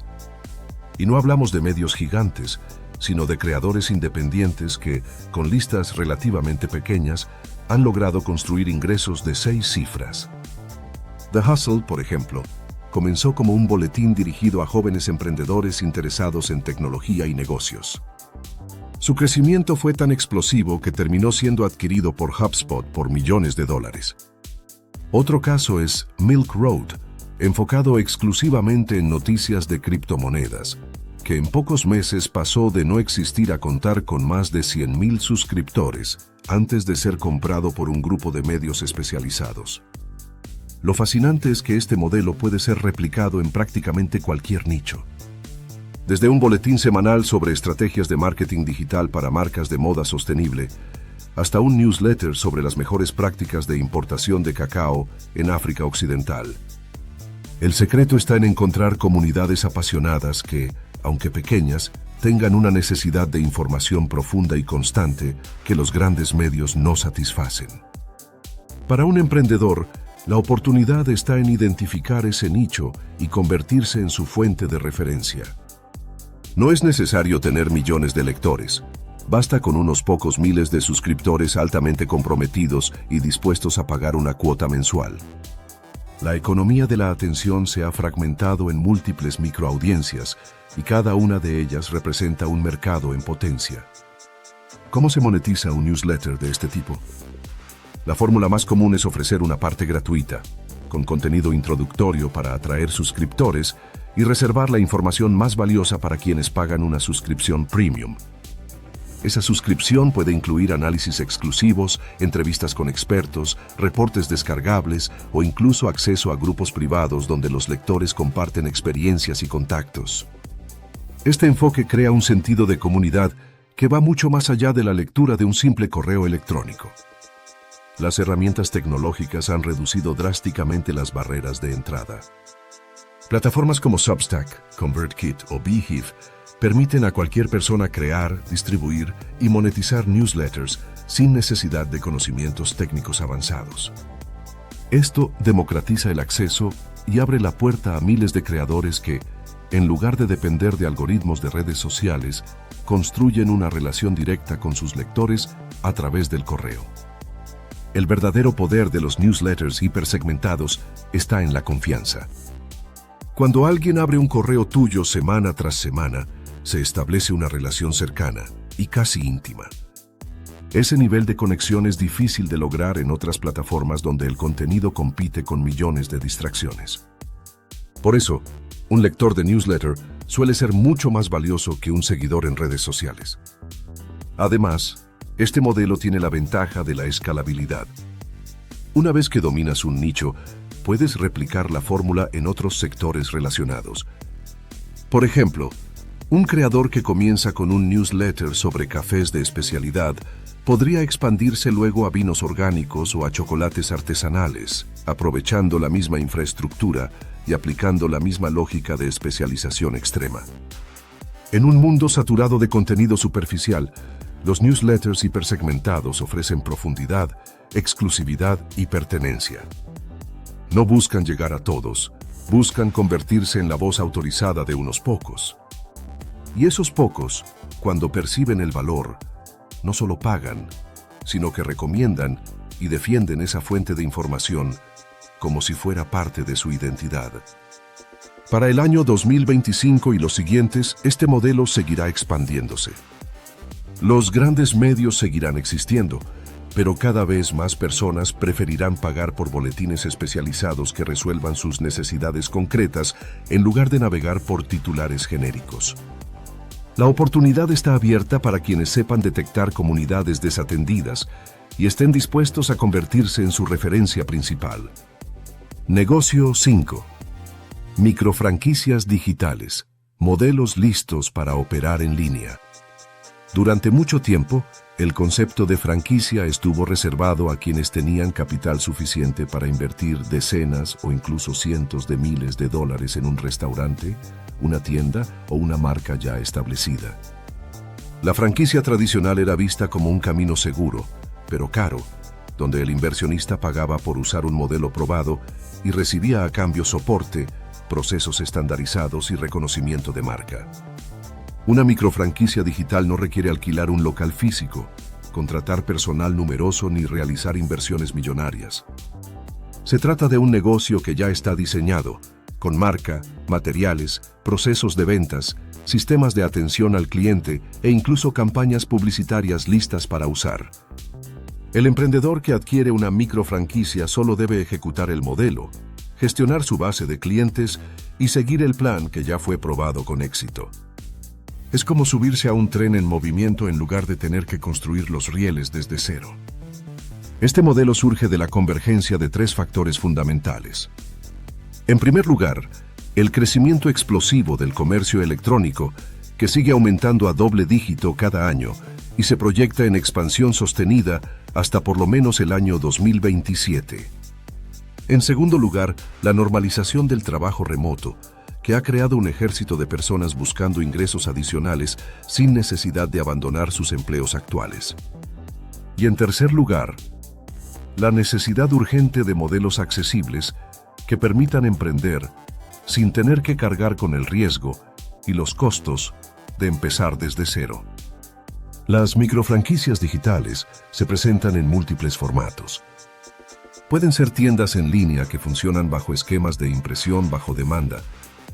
Y no hablamos de medios gigantes, sino de creadores independientes que, con listas relativamente pequeñas, han logrado construir ingresos de 6 cifras. The Hustle, por ejemplo, comenzó como un boletín dirigido a jóvenes emprendedores interesados en tecnología y negocios. Su crecimiento fue tan explosivo que terminó siendo adquirido por HubSpot por millones de dólares. Otro caso es Milk Road, enfocado exclusivamente en noticias de criptomonedas, que en pocos meses pasó de no existir a contar con más de 100,000 suscriptores antes de ser comprado por un grupo de medios especializados. Lo fascinante es que este modelo puede ser replicado en prácticamente cualquier nicho. Desde un boletín semanal sobre estrategias de marketing digital para marcas de moda sostenible, hasta un newsletter sobre las mejores prácticas de importación de cacao en África Occidental. El secreto está en encontrar comunidades apasionadas que, aunque pequeñas, tengan una necesidad de información profunda y constante que los grandes medios no satisfacen. Para un emprendedor, La oportunidad está en identificar ese nicho y convertirse en su fuente de referencia. No es necesario tener millones de lectores. Basta con unos pocos miles de suscriptores altamente comprometidos y dispuestos a pagar una cuota mensual. La economía de la atención se ha fragmentado en múltiples microaudiencias y cada una de ellas representa un mercado en potencia. ¿Cómo se monetiza un newsletter de este tipo? La fórmula más común es ofrecer una parte gratuita, con contenido introductorio para atraer suscriptores y reservar la información más valiosa para quienes pagan una suscripción premium. Esa suscripción puede incluir análisis exclusivos, entrevistas con expertos, reportes descargables o incluso acceso a grupos privados donde los lectores comparten experiencias y contactos. Este enfoque crea un sentido de comunidad que va mucho más allá de la lectura de un simple correo electrónico. Las herramientas tecnológicas han reducido drásticamente las barreras de entrada. Plataformas como Substack, ConvertKit o Beehive permiten a cualquier persona crear, distribuir y monetizar newsletters sin necesidad de conocimientos técnicos avanzados. Esto democratiza el acceso y abre la puerta a miles de creadores que, en lugar de depender de algoritmos de redes sociales, construyen una relación directa con sus lectores a través del correo. El verdadero poder de los newsletters hipersegmentados está en la confianza. Cuando alguien abre un correo tuyo semana tras semana, se establece una relación cercana y casi íntima. Ese nivel de conexión es difícil de lograr en otras plataformas donde el contenido compite con millones de distracciones. Por eso, un lector de newsletter suele ser mucho más valioso que un seguidor en redes sociales. Además, este modelo tiene la ventaja de la escalabilidad. Una vez que dominas un nicho, puedes replicar la fórmula en otros sectores relacionados. Por ejemplo, un creador que comienza con un newsletter sobre cafés de especialidad podría expandirse luego a vinos orgánicos o a chocolates artesanales, aprovechando la misma infraestructura y aplicando la misma lógica de especialización extrema. En un mundo saturado de contenido superficial, los newsletters hipersegmentados ofrecen profundidad, exclusividad y pertenencia. No buscan llegar a todos, buscan convertirse en la voz autorizada de unos pocos. Y esos pocos, cuando perciben el valor, no solo pagan, sino que recomiendan y defienden esa fuente de información como si fuera parte de su identidad. Para el año 2025 y los siguientes, este modelo seguirá expandiéndose. Los grandes medios seguirán existiendo, pero cada vez más personas preferirán pagar por boletines especializados que resuelvan sus necesidades concretas en lugar de navegar por titulares genéricos. La oportunidad está abierta para quienes sepan detectar comunidades desatendidas y estén dispuestos a convertirse en su referencia principal. Negocio 5. Microfranquicias digitales. Modelos listos para operar en línea. Durante mucho tiempo, el concepto de franquicia estuvo reservado a quienes tenían capital suficiente para invertir decenas o incluso cientos de miles de dólares en un restaurante, una tienda o una marca ya establecida. La franquicia tradicional era vista como un camino seguro, pero caro, donde el inversionista pagaba por usar un modelo probado y recibía a cambio soporte, procesos estandarizados y reconocimiento de marca. Una microfranquicia digital no requiere alquilar un local físico, contratar personal numeroso ni realizar inversiones millonarias. Se trata de un negocio que ya está diseñado, con marca, materiales, procesos de ventas, sistemas de atención al cliente e incluso campañas publicitarias listas para usar. El emprendedor que adquiere una microfranquicia solo debe ejecutar el modelo, gestionar su base de clientes y seguir el plan que ya fue probado con éxito. Es como subirse a un tren en movimiento en lugar de tener que construir los rieles desde cero. Este modelo surge de la convergencia de tres factores fundamentales. En primer lugar, el crecimiento explosivo del comercio electrónico, que sigue aumentando a doble dígito cada año y se proyecta en expansión sostenida hasta por lo menos el año 2027. En segundo lugar, la normalización del trabajo remoto, que ha creado un ejército de personas buscando ingresos adicionales sin necesidad de abandonar sus empleos actuales. Y en tercer lugar, La necesidad urgente de modelos accesibles que permitan emprender sin tener que cargar con el riesgo y los costos de empezar desde cero. Las microfranquicias digitales se presentan en múltiples formatos. Pueden ser tiendas en línea que funcionan bajo esquemas de impresión bajo demanda,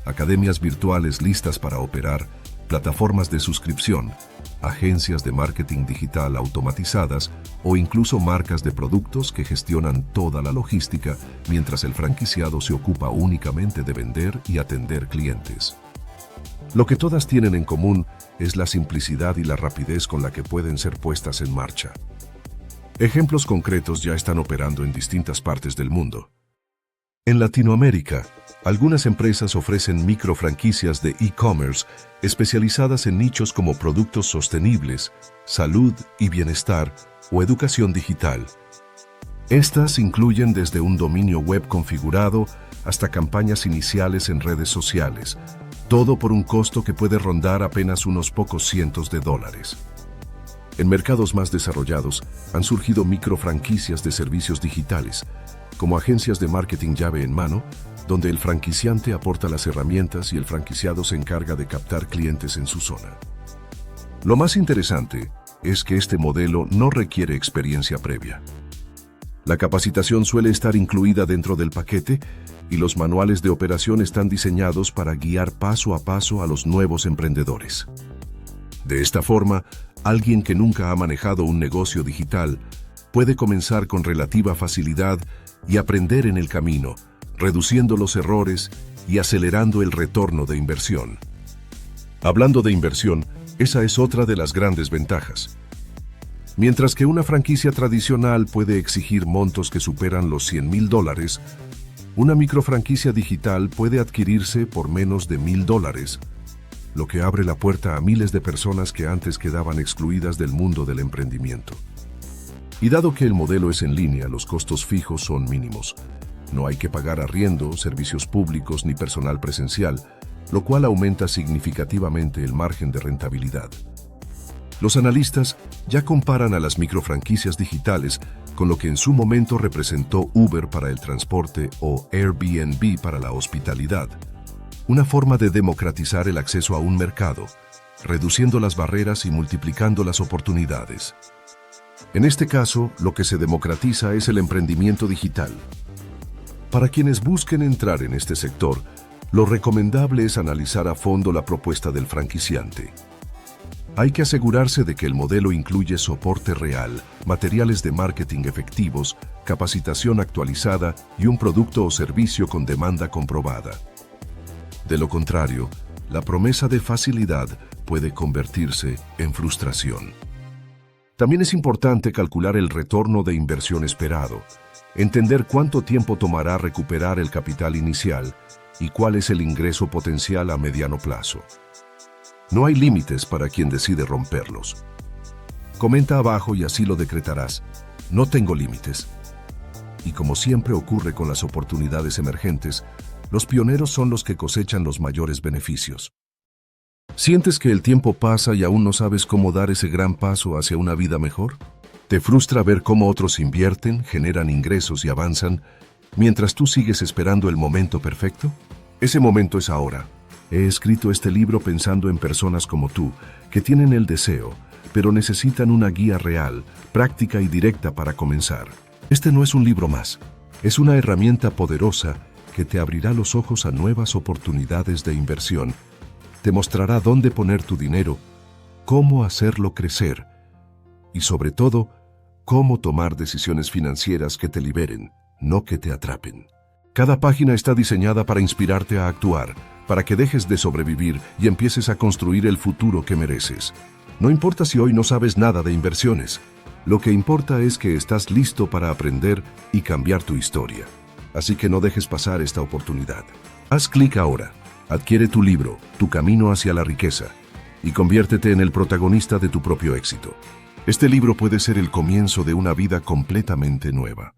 academias virtuales listas para operar, plataformas de suscripción, agencias de marketing digital automatizadas o incluso marcas de productos que gestionan toda la logística mientras el franquiciado se ocupa únicamente de vender y atender clientes. Lo que todas tienen en común es la simplicidad y la rapidez con la que pueden ser puestas en marcha. Ejemplos concretos ya están operando en distintas partes del mundo. En Latinoamérica, algunas empresas ofrecen microfranquicias de e-commerce especializadas en nichos como productos sostenibles, salud y bienestar o educación digital. Estas incluyen desde un dominio web configurado hasta campañas iniciales en redes sociales, todo por un costo que puede rondar apenas unos pocos cientos de dólares. En mercados más desarrollados han surgido microfranquicias de servicios digitales, como agencias de marketing llave en mano, donde el franquiciante aporta las herramientas y el franquiciado se encarga de captar clientes en su zona. Lo más interesante es que este modelo no requiere experiencia previa. La capacitación suele estar incluida dentro del paquete y los manuales de operación están diseñados para guiar paso a paso a los nuevos emprendedores. De esta forma, alguien que nunca ha manejado un negocio digital puede comenzar con relativa facilidad y aprender en el camino, reduciendo los errores y acelerando el retorno de inversión. Hablando de inversión, esa es otra de las grandes ventajas. Mientras que una franquicia tradicional puede exigir montos que superan los $100,000, una microfranquicia digital puede adquirirse por menos de $1,000, lo que abre la puerta a miles de personas que antes quedaban excluidas del mundo del emprendimiento. Y dado que el modelo es en línea, los costos fijos son mínimos. No hay que pagar arriendo, servicios públicos ni personal presencial, lo cual aumenta significativamente el margen de rentabilidad. Los analistas ya comparan a las microfranquicias digitales con lo que en su momento representó Uber para el transporte o Airbnb para la hospitalidad, una forma de democratizar el acceso a un mercado, reduciendo las barreras y multiplicando las oportunidades. En este caso, lo que se democratiza es el emprendimiento digital. Para quienes busquen entrar en este sector, lo recomendable es analizar a fondo la propuesta del franquiciante. Hay que asegurarse de que el modelo incluye soporte real, materiales de marketing efectivos, capacitación actualizada y un producto o servicio con demanda comprobada. De lo contrario, la promesa de facilidad puede convertirse en frustración. También es importante calcular el retorno de inversión esperado, entender cuánto tiempo tomará recuperar el capital inicial y cuál es el ingreso potencial a mediano plazo. No hay límites para quien decide romperlos. Comenta abajo y así lo decretarás. No tengo límites. Y como siempre ocurre con las oportunidades emergentes, los pioneros son los que cosechan los mayores beneficios. ¿Sientes que el tiempo pasa y aún no sabes cómo dar ese gran paso hacia una vida mejor? ¿Te frustra ver cómo otros invierten, generan ingresos y avanzan, mientras tú sigues esperando el momento perfecto? Ese momento es ahora. He escrito este libro pensando en personas como tú, que tienen el deseo, pero necesitan una guía real, práctica y directa para comenzar. Este no es un libro más, es una herramienta poderosa que te abrirá los ojos a nuevas oportunidades de inversión, te mostrará dónde poner tu dinero, cómo hacerlo crecer y, sobre todo, cómo tomar decisiones financieras que te liberen, no que te atrapen. Cada página está diseñada para inspirarte a actuar, para que dejes de sobrevivir y empieces a construir el futuro que mereces. No importa si hoy no sabes nada de inversiones, lo que importa es que estás listo para aprender y cambiar tu historia. Así que no dejes pasar esta oportunidad. Haz clic ahora. Adquiere tu libro, Tu camino hacia la riqueza, y conviértete en el protagonista de tu propio éxito. Este libro puede ser el comienzo de una vida completamente nueva.